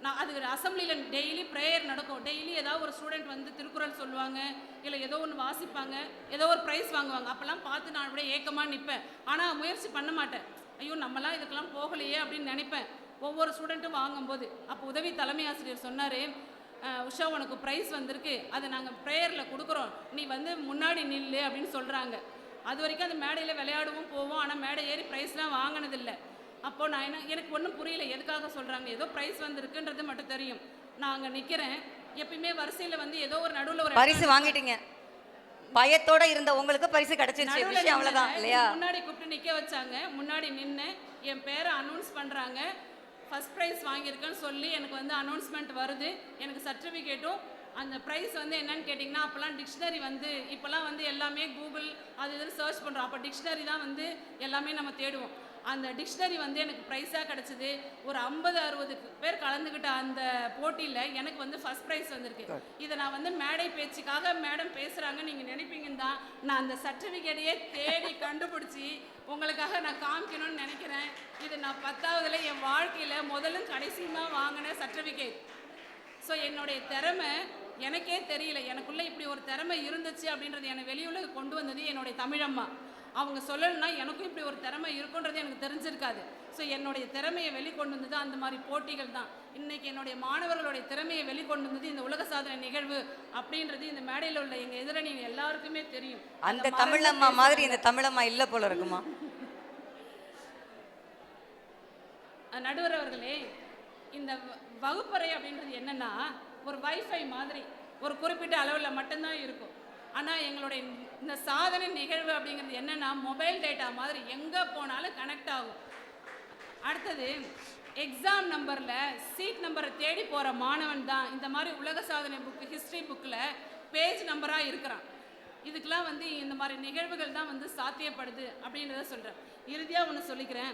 Speaker 8: நான் அது அசம்பிளியில் டெய்லி ப்ரேயர் நடக்கும். டெய்லி ஏதாவது ஒரு ஸ்டூடெண்ட் வந்து திருக்குறள் சொல்லுவாங்க, இல்லை ஏதோ ஒன்று வாசிப்பாங்க, ஏதோ ஒரு ப்ரைஸ் வாங்குவாங்க. அப்போல்லாம் பார்த்து நான் அப்படியே ஏக்கமாக நிற்பேன். ஆனால் முயற்சி பண்ண மாட்டேன். ஐயோ நம்மலாம் இதுக்கெல்லாம் போகலையே அப்படின்னு நினைப்பேன் ஒவ்வொரு ஸ்டூடெண்ட்டும் வாங்கும்போது. அப்போ உதவி தலைமை ஆசிரியர் சொன்னார், உஷா உனக்கு ப்ரைஸ் வந்திருக்கு, அதை நாங்கள் ப்ரேயரில் கொடுக்குறோம், நீ வந்து முன்னாடி நில்லு அப்படின்னு சொல்கிறாங்க. அது வரைக்கும் அந்த மேடையில் விளையாடவும் போவோம், ஆனால் மேடை ஏறி ப்ரைஸ்லாம் வாங்கினதில்லை. அப்போது நான் எனக்கு ஒன்றும் புரியல, எதுக்காக சொல்கிறாங்க, ஏதோ ப்ரைஸ் வந்திருக்குன்றது மட்டும் தெரியும். நான் அங்கே நிற்கிறேன். எப்பயுமே வரிசையில் வந்து ஏதோ ஒரு நடுவில் ஒரு
Speaker 3: பரிசு வாங்கிட்டீங்க, பயத்தோட இருந்த உங்களுக்கு பரிசு கிடைச்சிருச்சு, விஷயம் அவ்வளவுதான் இல்லையா?
Speaker 8: முன்னாடி கூப்பிட்டு நிற்க வச்சாங்க. முன்னாடி நின்று என் பேரை அனௌன்ஸ் பண்ணுறாங்க. ஃபஸ்ட் ப்ரைஸ் வாங்கியிருக்கேன்னு சொல்லி எனக்கு வந்து அனௌன்ஸ்மெண்ட் வருது. எனக்கு சர்டிஃபிகேட்டும். அந்த ப்ரைஸ் வந்து என்னன்னு கேட்டிங்கன்னா, அப்போல்லாம் டிக்ஷனரி வந்து, இப்போல்லாம் வந்து எல்லாமே கூகுள் அது இதுன்னு சர்ச் பண்ணுறோம். அப்போ டிக்ஷனரி தான் வந்து எல்லாமே நம்ம தேடுவோம். அந்த டிக்ஷனரி வந்து எனக்கு ப்ரைஸாக கிடச்சிது. ஒரு 50-60 பேர் கலந்துக்கிட்ட அந்த போட்டியில் எனக்கு வந்து ஃபஸ்ட் ப்ரைஸ் வந்திருக்கு. இதை நான் வந்து மேடை பேச்சுக்காக மேடம் பேசுகிறாங்க நீங்கள் நினைப்பீங்கன்னு தான் நான் அந்த சர்டிஃபிகேட்டையே தேடி கண்டுபிடிச்சி உங்களுக்காக நான் காமிக்கணும்னு நினைக்கிறேன். இது நான் 10ஆவதுல என் வாழ்க்கையில் முதலும் கடைசியுமா வாங்கின சர்டிஃபிகேட். ஸோ என்னுடைய திறமை எனக்கே தெரியல, எனக்குள்ளே இப்படி ஒரு திறமை இருந்துச்சு அப்படின்றது என்னை வெளியுலகு கொண்டு வந்தது என்னுடைய தமிழம்மா. அவங்க சொல்லலைன்னா எனக்கும் இப்படி ஒரு திறமை இருக்குன்றது எனக்கு தெரிஞ்சிருக்காது. ஸோ என்னுடைய திறமையை வெளிக்கொண்டு வந்தது அந்த மாதிரி போட்டிகள் தான். இன்றைக்கி என்னுடைய மாணவர்களுடைய திறமையை வெளிக்கொண்டு வந்தது இந்த உலக சாதனை நிகழ்வு அப்படின்றது இந்த மேடையில் உள்ள எங்கள் எதிரணி எல்லாருக்குமே தெரியும்.
Speaker 3: அந்த தமிழம்மா மாதிரி இந்த தமிழம்மா இல்லை போல இருக்குமா?
Speaker 8: நடுவர் அவர்களே, இந்த வகுப்பறை அப்படின்றது என்னென்னா ஒரு வைஃபை மாதிரி ஒரு குறிப்பிட்ட அளவில் மட்டும்தான் இருக்கும். ஆனால் எங்களுடைய இந்த சாதனை நிகழ்வு அப்படிங்கிறது என்னென்னா மொபைல் டேட்டா மாதிரி எங்கே போனாலும் கனெக்ட் ஆகும். அடுத்தது எக்ஸாம் நம்பரில் சீட் நம்பரை தேடி போகிற மாணவன் தான் இந்த மாதிரி உலக சாதனை புக்கு ஹிஸ்ட்ரி புக்கில் பேஜ் நம்பராக இருக்கிறான். இதுக்கெல்லாம் வந்து இந்த மாதிரி நிகழ்வுகள் தான் வந்து சாத்தியப்படுது அப்படின்றத சொல்கிறேன். இறுதியாக ஒன்று சொல்லிக்கிறேன்,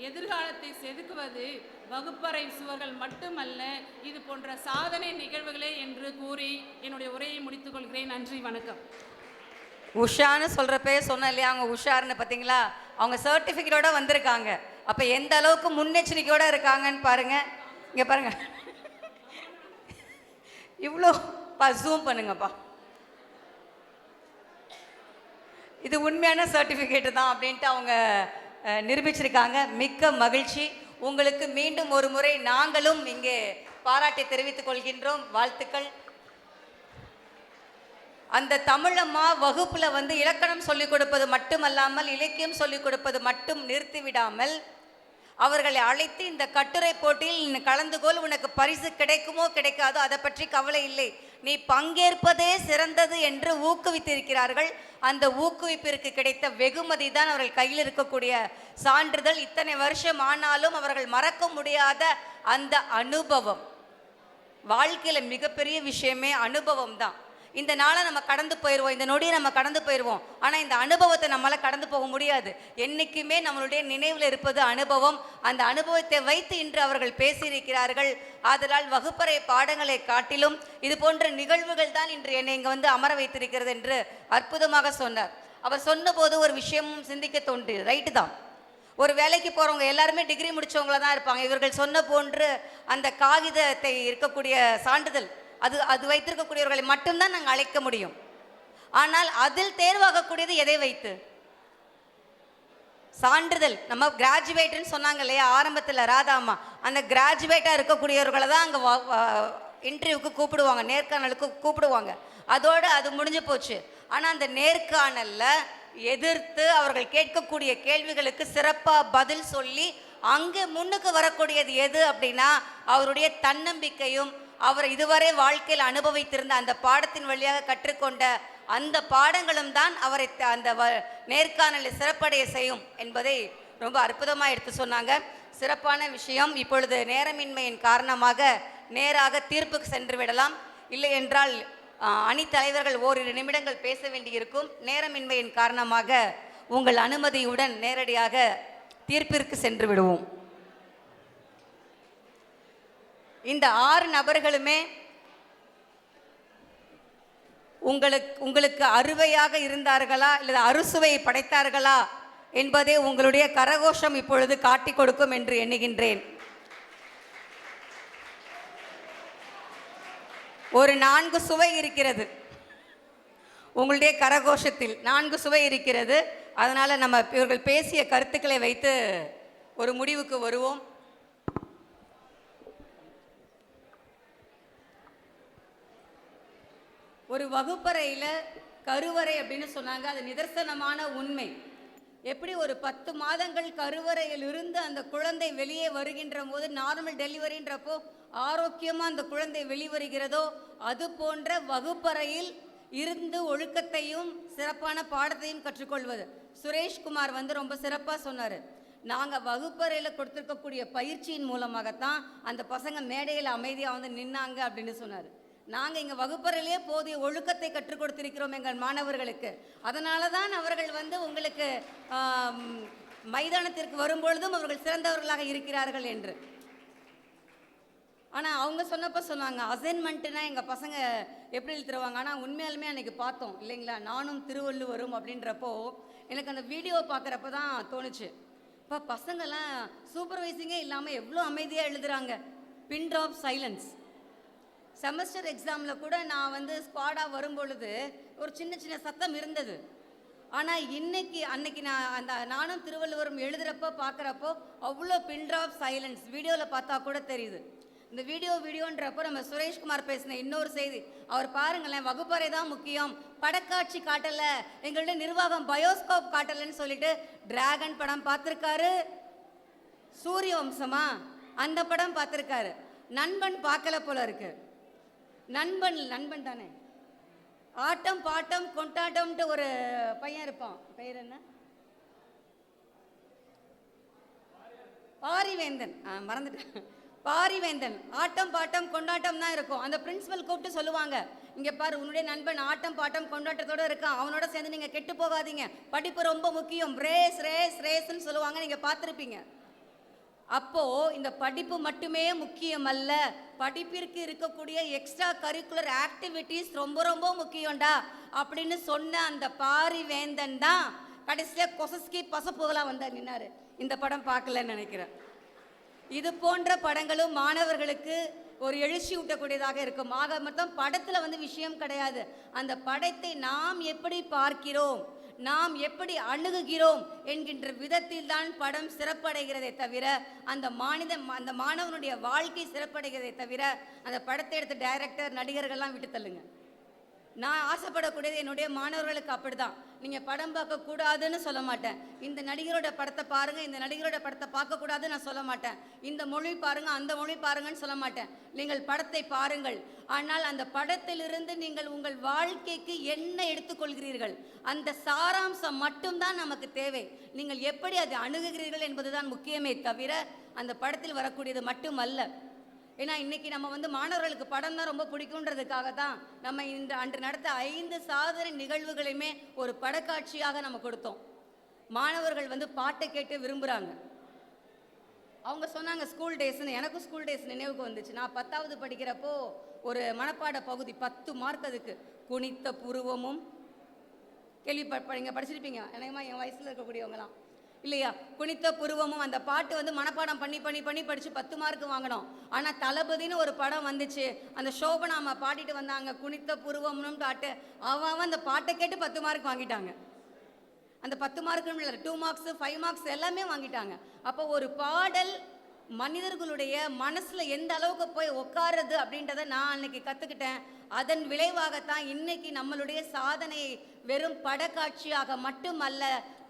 Speaker 8: எதிர்காலத்தை செதுக்குவது வகுப்பறை சுவர்கள் மட்டுமல்ல, இது போன்ற சாதனை நிகழ்வுகளே என்று கூறி என்னுடைய உரையை முடித்துக் கொள்கிறேன். நன்றி, வணக்கம்.
Speaker 3: உஷான்னு சொல்கிறப்பே சொன்னேன் இல்லையா, அவங்க உஷாருன்னு பார்த்தீங்களா? அவங்க சர்டிஃபிகேட்டோட வந்திருக்காங்க. அப்போ எந்த அளவுக்கு முன்னெச்சரிக்கையோடு இருக்காங்கன்னு பாருங்கள். இங்கே பாருங்கள், இவ்வளோ ஜூம் பண்ணுங்கப்பா. இது உண்மையான சர்டிஃபிகேட்டு தான் அப்படின்ட்டு அவங்க நிரூபிச்சிருக்காங்க. மிக்க மகிழ்ச்சி. உங்களுக்கு மீண்டும் ஒரு முறை நாங்களும் இங்கே பாராட்டை தெரிவித்துக் கொள்கின்றோம். வாழ்த்துக்கள். அந்த தமிழம்மா வகுப்புல வந்து இலக்கணம் சொல்லிக் கொடுப்பது மட்டுமல்லாமல் இலக்கியம் சொல்லிக் கொடுப்பது மட்டும் நிறுத்திவிடாமல் அவர்களை அழைத்து இந்த கட்டுரை போட்டியில் கலந்து கொள், உனக்கு பரிசு கிடைக்குமோ கிடைக்காதோ அதை பற்றி கவலை இல்லை, நீ பங்கேற்பதே சிறந்தது என்று ஊக்குவித்திருக்கிறார்கள். அந்த ஊக்குவிப்பிற்கு கிடைத்த வெகுமதி தான் அவர்கள் கையில் இருக்கக்கூடிய சான்றிதழ். இத்தனை வருஷம் ஆனாலும் அவர்கள் மறக்க முடியாத அந்த அனுபவம். வாழ்க்கையில் மிகப்பெரிய விஷயமே அனுபவம் தான். இந்த நாளை நம்ம கடந்து போயிடுவோம், இந்த நொடியை நம்ம கடந்து போயிடுவோம். ஆனால் இந்த அனுபவத்தை நம்மளால் கடந்து போக முடியாது. என்றைக்குமே நம்மளுடைய நினைவில் இருப்பது அனுபவம். அந்த அனுபவத்தை வைத்து இன்று அவர்கள் பேசியிருக்கிறார்கள். ஆதலால் வகுப்பறை பாடங்களை காட்டிலும் இது போன்ற நிகழ்வுகள் தான் இன்று என்னை இங்கே வந்து அமர வைத்திருக்கிறது என்று அற்புதமாக சொன்னார். அவர் சொன்னபோது ஒரு விஷயமும் சிந்திக்க தோன்றியது. ரைட்டு தான், ஒரு வேலைக்கு போகிறவங்க எல்லாருமே டிகிரி முடித்தவங்கள தான் இருப்பாங்க. இவர்கள் சொன்ன போன்று அந்த காகிதத்தை இருக்கக்கூடிய சான்றிதழ் அது வைத்திருக்கக்கூடியவர்களை மட்டும்தான் நாங்கள் அழைக்க முடியும். ஆனால் அதில் தேர்வாகக்கூடியது எதை வைத்து? சான்றிதழ். நம்ம கிராஜுவேட்னு சொன்னாங்க இல்லையா ஆரம்பத்தில் ராதாம்மா, அந்த கிராஜுவேட்டாக இருக்கக்கூடியவர்களை தான் அங்கே இன்டர்வியூக்கு கூப்பிடுவாங்க, நேர்காணலுக்கு கூப்பிடுவாங்க. அதோடு அது முடிஞ்சு போச்சு. ஆனால் அந்த நேர்காணலில் எதிர்த்து அவர்கள் கேட்கக்கூடிய கேள்விகளுக்கு சிறப்பாக பதில் சொல்லி அங்கே முன்னுக்கு வரக்கூடியது எது அப்படின்னா அவருடைய தன்னம்பிக்கையும் அவர் இதுவரை வாழ்க்கையில் அனுபவித்திருந்த அந்த பாடத்தின் வழியாக கற்றுக்கொண்ட அந்த பாடங்களும் தான் அவரை அந்த நேர்காணலில் சிறப்படைய செய்யும் என்பதை ரொம்ப அற்புதமாக எடுத்து சொன்னாங்க. சிறப்பான விஷயம். இப்பொழுது நேரமின்மையின் காரணமாக நேராக தீர்ப்புக்கு சென்று விடலாம். இல்லை என்றால் அணி தலைவர்கள் ஓரிரு நிமிடங்கள் பேச வேண்டியிருக்கும். நேரமின்மையின் காரணமாக உங்கள் அனுமதியுடன் நேரடியாக தீர்ப்பிற்கு சென்று விடுவோம். இந்த 6 நபர்களுமே உங்களுக்கு அறுவையாக இருந்தார்களா அல்லது அறுசுவை படைத்தார்களா என்பதை உங்களுடைய கரகோஷம் இப்பொழுது காட்டி கொடுக்கும் என்று எண்ணுகின்றேன். ஒரு 4 சுவை இருக்கிறது உங்களுடைய கரகோஷத்தில், 4 சுவை இருக்கிறது. அதனால் நம்ம இவர்கள் பேசிய கருத்துக்களை வைத்து ஒரு முடிவுக்கு வருவோம். ஒரு வகுப்பறையில் கருவறை அப்படின்னு சொன்னாங்க. அது நிதர்சனமான உண்மை. எப்படி ஒரு 10 மாதங்கள் கருவறையில் இருந்து அந்த குழந்தை வெளியே வருகின்ற போது நார்மல் டெலிவரின்றப்போ ஆரோக்கியமாக அந்த குழந்தை வெளிவருகிறதோ அது போன்ற வகுப்பறையில் இருந்து ஒழுக்கத்தையும் சிறப்பான பாடத்தையும் கற்றுக்கொள்வது. சுரேஷ்குமார் வந்து ரொம்ப சிறப்பாக சொன்னார். நாங்கள் வகுப்பறையில் கொடுத்துருக்கக்கூடிய பயிற்சியின் மூலமாகத்தான் அந்த பசங்க மேடையில் அமைதியாக வந்து நின்னாங்க அப்படின்னு சொன்னார். நாங்கள் இங்கே வகுப்பறையிலே போதிய ஒழுக்கத்தை கற்றுக் கொடுத்திருக்கிறோம் எங்கள் மாணவர்களுக்கு. அதனால தான் அவர்கள் வந்து உங்களுக்கு மைதானத்திற்கு வரும்பொழுதும் அவர்கள் சிறந்தவர்களாக இருக்கிறார்கள் என்று. ஆனால் அவங்க சொன்னப்போ சொன்னாங்க அசைன்மெண்ட்டுனா எங்கள் பசங்க எப்படி எழுத்துருவாங்க. ஆனால் உண்மையாலுமே அன்றைக்கி பார்த்தோம் இல்லைங்களா, நானும் திருவள்ளுவரும் அப்படின்றப்போ எனக்கு அந்த வீடியோ பார்க்குறப்ப தான் தோணுச்சு, இப்போ பசங்கள்லாம் சூப்பர்வைசிங்கே இல்லாமல் எவ்வளோ அமைதியாக எழுதுகிறாங்க. பின் ட்ராப் சைலன்ஸ். செமஸ்டர் எக்ஸாமில் கூட நான் வந்து ஸ்குவாடாக வரும்பொழுது ஒரு சின்ன சின்ன சத்தம் இருந்தது. ஆனால் அன்னைக்கு நான் நானும் திருவள்ளுவரும் எழுதுகிறப்போ பார்க்குறப்போ அவ்வளோ பின் ட்ராப் சைலன்ஸ் வீடியோவில் பார்த்தா கூட தெரியுது. இந்த வீடியோன்றப்போ நம்ம சுரேஷ்குமார் பேசின இன்னொரு செய்தி, அவர் பாருங்களேன், வகுப்பறை தான் முக்கியம், படக்காட்சி காட்டலை, எங்களுடைய நிர்வாகம் பயோஸ்கோப் காட்டலைன்னு சொல்லிட்டு டிராகன் படம் பார்த்துருக்காரு, சூரிய வம்சமா அந்த படம் பார்த்துருக்காரு, நண்பன் பார்க்கல போல இருக்கு. நண்பன் தானே, ஆட்டம் பாட்டம் கொண்டாட்டம்ட்டு ஒரு பையன் இருப்பான், பெயர் என்ன, பாரிவேந்தன், மறந்துட்டேன், பாரிவேந்தன். ஆட்டம் பாட்டம் கொண்டாட்டம் தான் இருக்கும். அந்த பிரின்சிபல் கூப்பிட்டு சொல்லுவாங்க, இங்கே பாரு உன்னுடைய நண்பன் ஆட்டம் பாட்டம் கொண்டாட்டத்தோடு இருக்கான், அவனோட சேர்ந்து நீங்கள் கெட்டு போகாதீங்க, படிப்பு ரொம்ப முக்கியம், ரேஸ் ரேஸ் ரேஸ்ன்னு சொல்லுவாங்க, நீங்கள் பார்த்துருப்பீங்க. அப்போது இந்த படிப்பு மட்டுமே முக்கியம் அல்ல, படிப்பிற்கு இருக்கக்கூடிய எக்ஸ்ட்ரா கரிக்குலர் ஆக்டிவிட்டீஸ் ரொம்ப ரொம்ப முக்கியம்டா அப்படின்னு சொன்ன அந்த பாரிவேந்தன் தான் கடைசியில் கொசஸ்கி பசப்புகளாக வந்தார் நின்னார். இந்த படம் பார்க்கலன்னு நினைக்கிறேன். இது போன்ற படங்களும் மாணவர்களுக்கு ஒரு எழுச்சி ஊட்டக்கூடியதாக இருக்கும். ஆக மொத்தம் படத்தில் வந்து விஷயம் கிடையாது, அந்த படத்தை நாம் எப்படி பார்க்கிறோம், நாம் எப்படி அணுகுகிறோம் என்கின்ற விதத்தில் தான் படம் சிறப்படைகிறதே தவிர அந்த மாணவனுடைய வாழ்க்கை சிறப்படைகிறதே தவிர அந்த படத்தை எடுத்த டைரக்டர் நடிகர்கள்லாம் விட்டு தள்ளுங்க.
Speaker 1: நான் ஆசைப்படக்கூடியது என்னுடைய மாணவர்களுக்கு அப்படிதான். நீங்கள் படம் பார்க்கக்கூடாதுன்னு சொல்ல மாட்டேன். இந்த நடிகரோட படத்தை பாருங்கள், இந்த நடிகரோட படத்தை பார்க்கக்கூடாதுன்னு நான் சொல்ல மாட்டேன். இந்த மொழி பாருங்கள், அந்த மொழி பாருங்கன்னு சொல்ல மாட்டேன். நீங்கள் படத்தை பாருங்கள். ஆனால் அந்த படத்திலிருந்து நீங்கள் உங்கள் வாழ்க்கைக்கு என்ன எடுத்துக்கொள்கிறீர்கள், அந்த சாராம்சம் மட்டும்தான் நமக்கு தேவை. நீங்கள் எப்படி அதை அணுகுகிறீர்கள் என்பதுதான் முக்கியமே தவிர அந்த படத்தில் வரக்கூடியது மட்டுமல்ல. ஏன்னா இன்றைக்கி நம்ம மாணவர்களுக்கு படம் தான் ரொம்ப பிடிக்குன்றதுக்காக தான் நம்ம அன்று நடத்த 5 சாதனை நிகழ்வுகளையுமே ஒரு படக்காட்சியாக நம்ம கொடுத்தோம். மாணவர்கள் பாட்டை கேட்டு விரும்புகிறாங்க. அவங்க சொன்னாங்க ஸ்கூல் டேஸ்ன்னு. எனக்கும் ஸ்கூல் டேஸ் நினைவுக்கு வந்துச்சு. நான் 10வது படிக்கிறப்போ ஒரு மனப்பாட பகுதி 10 மார்க், அதுக்கு குனித்த புருவமும் படிச்சிருப்பீங்க எனக்குமா, என் வயசில் இருக்கக்கூடியவங்களாம் இல்லையா? குனித்த புருவமும் அந்த பாட்டு மனப்பாடம் பண்ணி பண்ணி பண்ணி படித்து 10 மார்க் வாங்கினோம். ஆனால் தளபதினு ஒரு படம் வந்துச்சு, அந்த சோபனா அம்மா பாடிட்டு வந்தாங்க குனித்த புருவம்னு பாட்டு. அவன் அந்த பாட்டை கேட்டு 10 மார்க் வாங்கிட்டாங்க. அந்த 10 மார்க்குன்னு இல்லை, 2 மார்க்ஸ் 5 மார்க்ஸ் எல்லாமே வாங்கிட்டாங்க. அப்போ ஒரு பாடல் மனிதர்களுடைய மனசில் எந்த அளவுக்கு போய் உட்காருது அப்படின்றத நான் அன்னைக்கு கற்றுக்கிட்டேன். அதன் விளைவாகத்தான் இன்னைக்கு நம்மளுடைய சாதனையை வெறும் படக்காட்சியாக மட்டுமல்ல,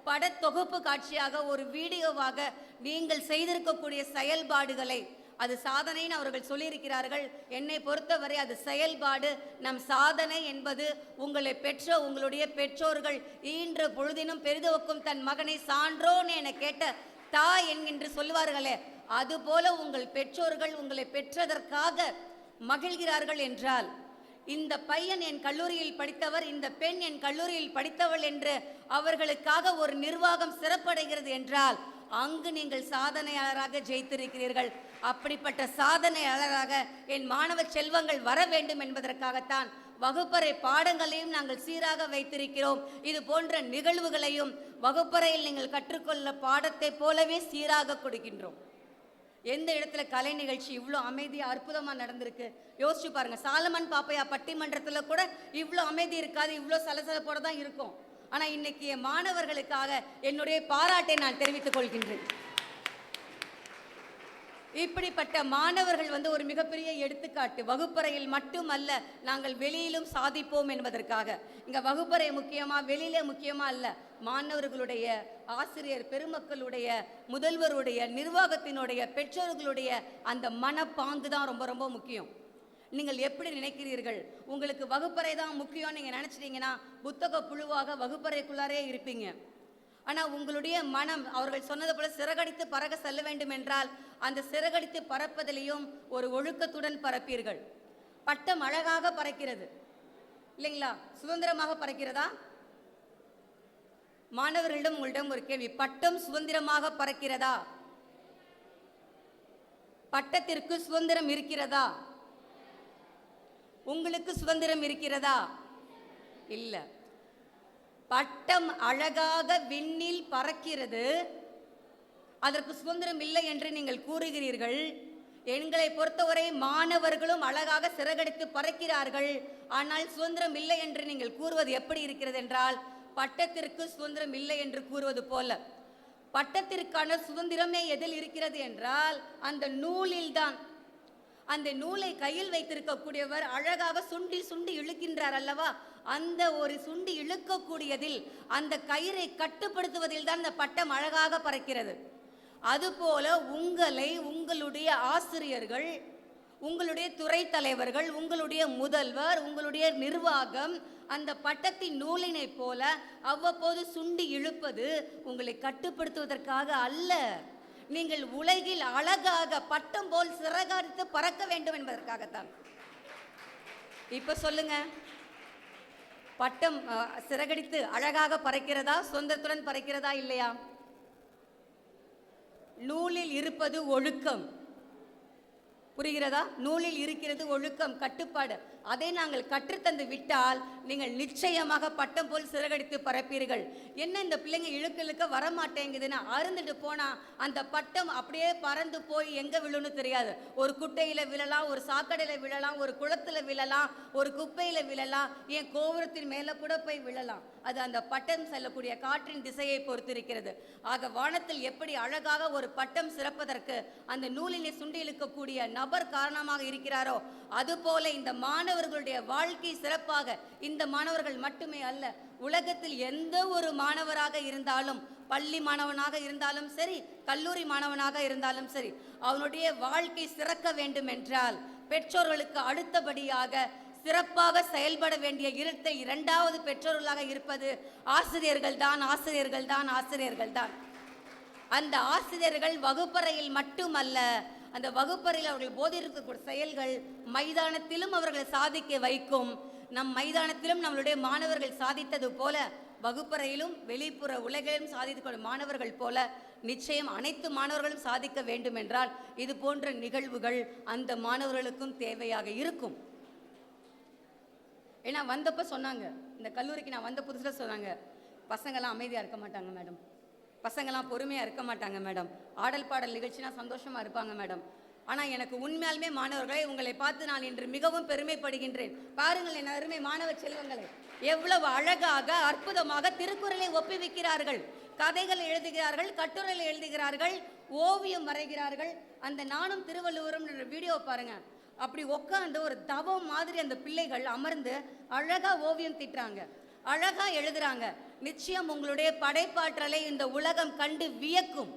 Speaker 1: படத்தொகுப்பு காட்சியாக, ஒரு வீடியோவாக நீங்கள் செய்திருக்கக்கூடிய செயல்பாடுகளை, அது சாதனைன்னு அவர்கள் சொல்லியிருக்கிறார்கள். என்னை பொறுத்தவரை அது செயல்பாடு. நம் சாதனை என்பது உங்களை பெற்ற உங்களுடைய பெற்றோர்கள் ஈன்ற பொழுதினும் பெரிதுவக்கும் தன் மகனை சான்றோன்னு என கேட்ட தாய் என்கின்ற சொல்லுவார்களே, அதுபோல உங்கள் பெற்றோர்கள் உங்களை பெற்றதற்காக மகிழ்கிறார்கள் என்றால், இந்த பையன் என் கல்லூரியில் படித்தவர், இந்த பெண் என் கல்லூரியில் படித்தவள் என்று அவர்களுக்காக ஒரு நிர்வாகம் சிறப்படைகிறது என்றால், அங்கு நீங்கள் சாதனையாளராக ஜெயித்திருக்கிறீர்கள். அப்படிப்பட்ட சாதனையாளராக என் மாணவ செல்வங்கள் வர வேண்டும் என்பதற்காகத்தான் வகுப்பறை பாடங்களையும் நாங்கள் சீராக வைத்திருக்கிறோம். இது போன்ற நிகழ்வுகளையும் வகுப்பறையில் நீங்கள் கற்றுக்கொள்ள பாடத்தை போலவே சீராக கொடுக்கின்றோம். எந்த இடத்துல கலை நிகழ்ச்சி இவ்வளோ அமைதியாக அற்புதமாக நடந்திருக்கு யோசிச்சு பாருங்கள். சாலமன் பாப்பையா பட்டிமன்றத்தில் கூட இவ்வளோ அமைதி இருக்காது, இவ்வளோ சலசலப்போட தான் இருக்கும். ஆனால் இன்னைக்கு என் மாணவர்களுக்காக என்னுடைய பாராட்டை நான் தெரிவித்துக் கொள்கின்றேன். இப்படிப்பட்ட மாணவர்கள் ஒரு மிகப்பெரிய எடுத்துக்காட்டு. வகுப்பறையில் மட்டுமல்ல, நாங்கள் வெளியிலும் சாதிப்போம் என்பதற்காக. இங்கே வகுப்பறை முக்கியமா, வெளியிலே முக்கியமா அல்ல. மாணவர்களுடைய, ஆசிரியர் பெருமக்களுடைய, முதல்வருடைய, நிர்வாகத்தினுடைய, பெற்றோர்களுடைய அந்த மனப்பாங்கு தான் ரொம்ப ரொம்ப முக்கியம். நீங்கள் எப்படி நினைக்கிறீர்கள்? உங்களுக்கு வகுப்பறை தான் முக்கியம் நீங்கள் நினச்சிட்டிங்கன்னா புத்தக புழுவாக வகுப்பறைக்குள்ளாரே இருப்பீங்க. ஆனால் உங்களுடைய மனம் அவர்கள் சொன்னது போல சிறகடித்து பறக்க செல்ல வேண்டும் என்றால், அந்த சிறகடித்து பறப்பதிலையும் ஒரு ஒழுக்கத்துடன் பறப்பீர்கள். பட்டம் அழகாக பறக்கிறது இல்லைங்களா? சுதந்திரமாக பறக்கிறதா? மாணவர்களிடம் உங்களிடம் ஒரு கேள்வி, பட்டம் சுதந்திரமாக பறக்கிறதா? பட்டத்திற்கு சுதந்திரம் இருக்கிறதா? உங்களுக்கு சுதந்திரம் இருக்கிறதா? இல்லை. பட்டம் அழகாக விண்ணில் பறக்கிறது, அதற்கு சுதந்திரம் இல்லை என்று நீங்கள் கூறுகிறீர்கள். எங்களை பொறுத்தவரை மாணவர்களும் அழகாக சிறகடித்து பறக்கிறார்கள், ஆனால் சுதந்திரம் இல்லை என்று நீங்கள் கூறுவது எப்படி இருக்கிறது என்றால், பட்டத்திற்கு சுதந்திரம் இல்லை என்று கூறுவது போல. பட்டத்திற்கான சுதந்திரமே எதில் இருக்கிறது என்றால் அந்த நூலில்தான். அந்த நூலை கையில் வைத்திருக்கக்கூடியவர் அழகாக சுண்டி சுண்டி இழுக்கின்றார் அல்லவா? அந்த ஒரு சுண்டி இழுக்கக்கூடியதில், அந்த கயிறை கட்டுப்படுத்துவதில் தான் அந்த பட்டம் அழகாக பறக்கிறது. அதுபோல உங்களை உங்களுடைய ஆசிரியர்கள், உங்களுடைய துறை தலைவர்கள், உங்களுடைய முதல்வர், உங்களுடைய நிர்வாகம் அந்த பட்டத்தின் நூலினை போல அவ்வப்போது சுண்டி இழுப்பது உங்களை கட்டுப்படுத்துவதற்காக அல்ல. நீங்கள் உலகில் அழகாக பட்டம் போல் சிறகடித்து பறக்க வேண்டும் என்பதற்காகத்தான். இப்ப சொல்லுங்க, பட்டம் சிறகடித்து அழகாக பறக்கிறதா, சுதந்திரத்துடன் பறக்கிறதா இல்லையா? நூலில் இருப்பது ஒழுக்கம், புரிகிறதா? நூலில் இருக்கிறது ஒழுக்கம், கட்டுப்பாடு. அதை நாங்கள் கற்றுத்தந்து விட்டால் நீங்கள் நிச்சயமாக பட்டம் போல் சிறகடித்து பறப்பீர்கள். என்ன இந்த பிள்ளைங்க இழுக்க இழுக்க வரமாட்டேங்குதுன்னு அருந்துட்டு போனால் அந்த பட்டம் அப்படியே பறந்து போய் எங்கே விழுன்னு தெரியாது. ஒரு குட்டையில் விழலாம், ஒரு சாக்கடையில் விழலாம், ஒரு குளத்தில் விழலாம், ஒரு குப்பையில் விழலாம், ஏன் கோபுரத்தின் மேலே கூட போய் விழலாம். அது அந்த பட்டம் செல்லக்கூடிய காற்றின் திசையை பொறுத்திருக்கிறது. ஆக வானத்தில் எப்படி அழகாக ஒரு பட்டம் சிறப்பதற்கு அந்த நூலிலே சுண்டி இழுக்கக்கூடிய நபர் காரணமாக இருக்கிறாரோ, அதுபோல இந்த மாணவர்களுடைய வாழ்க்கை சிறப்பாக இந்த மாணவர்கள் மட்டுமே அல்ல, உலகத்தில் எந்த ஒரு மாணவராக இருந்தாலும், பள்ளி மாணவனாக இருந்தாலும் சரி, கல்லூரி மாணவனாக இருந்தாலும் சரி, அவனுடைய வாழ்க்கை சிறக்க வேண்டும் என்றால் பெற்றோர்களுக்கு அடுத்தபடியாக சிறப்பாக செயல்பட வேண்டிய இரட்டை இரண்டாவது பெற்றோர்களாக இருப்பது ஆசிரியர்கள் தான், ஆசிரியர்கள் தான், ஆசிரியர்கள் தான். அந்த ஆசிரியர்கள் வகுப்பறையில் மட்டுமல்ல, அந்த வகுப்பறையில் அவர்கள் போதிருக்கக்கூடிய செயல்கள் மைதானத்திலும் அவர்களை சாதிக்க வைக்கும். நம் மைதானத்திலும் நம்மளுடைய மாணவர்கள் சாதித்தது போல வகுப்பறையிலும் வெளிப்புற உலகிலும் சாதித்துக்கூடிய மாணவர்கள் போல நிச்சயம் அனைத்து மாணவர்களும் சாதிக்க வேண்டும் என்றால் இது போன்ற நிகழ்வுகள் அந்த மாணவர்களுக்கும் தேவையாக இருக்கும். ஏன்னா வந்தப்போ சொன்னாங்க, இந்த கல்லூரிக்கு நான் வந்த புதுசில் சொன்னாங்க, பசங்கள்லாம் அமைதியாக இருக்க மாட்டாங்க மேடம், பசங்கள்லாம் பொறுமையாக இருக்க மாட்டாங்க மேடம், ஆடல் பாடல் நிகழ்ச்சினா சந்தோஷமாக இருப்பாங்க மேடம். ஆனால் எனக்கு உண்மையாலுமே மாணவர்களை உங்களை பார்த்து நான் இன்று மிகவும் பெருமைப்படுகின்றேன். பாருங்கள் என் அருமை மாணவ செல்வங்களை, எவ்வளவு அழகாக அற்புதமாக திருக்குறளை ஒப்புவிக்கிறார்கள், கதைகள் எழுதுகிறார்கள், கட்டுரைகள் எழுதுகிறார்கள், ஓவியம் வரைகிறார்கள். அந்த நானும் திருவள்ளுவரும் வீடியோ பாருங்க, அப்படி உட்காந்து ஒரு தவம் மாதிரி அந்த பிள்ளைகள் அமர்ந்து அழகா ஓவியம் தீட்டுறாங்க, அழகா எழுதுறாங்க. நிச்சயம் உங்களுடைய படைப்பாற்றலை இந்த உலகம் கண்டு வியக்கும்.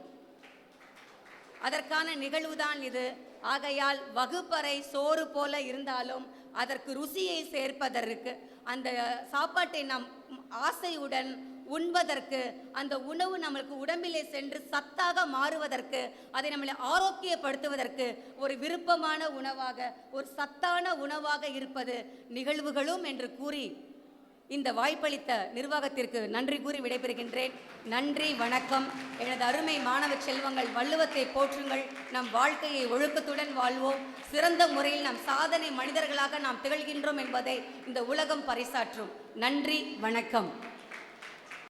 Speaker 1: அதற்கான நிகழ்வுதான் இது. ஆகையால் வகுப்பறை சோறு போல இருந்தாலும் அதற்கு ருசியை சேர்ப்பதற்கு, அந்த சாப்பாட்டை நாம் ஆசையுடன் உண்பதற்கு, அந்த உணவு நம்மளுக்கு உடம்பிலே சென்று சத்தாக மாறுவதற்கு, அதை நம்மளை ஆரோக்கியப்படுத்துவதற்கு ஒரு விருப்பமான உணவாக, ஒரு சத்தான உணவாக இருப்பது நிகழ்வுகளும் என்று கூறி இந்த வாய்ப்பளித்த நிர்வாகத்திற்கு நன்றி கூறி விடைபெறுகின்றேன். நன்றி, வணக்கம். எனது அருமை மாணவ செல்வங்கள், வள்ளுவத்தை போற்றுங்கள், நம் வாழ்க்கையை ஒழுக்கத்துடன் வாழ்வோம், சிறந்த முறையில் நம் சாதனை மனிதர்களாக நாம் திகழ்கின்றோம் என்பதை இந்த உலகம் பறைசாற்றும். நன்றி, வணக்கம்.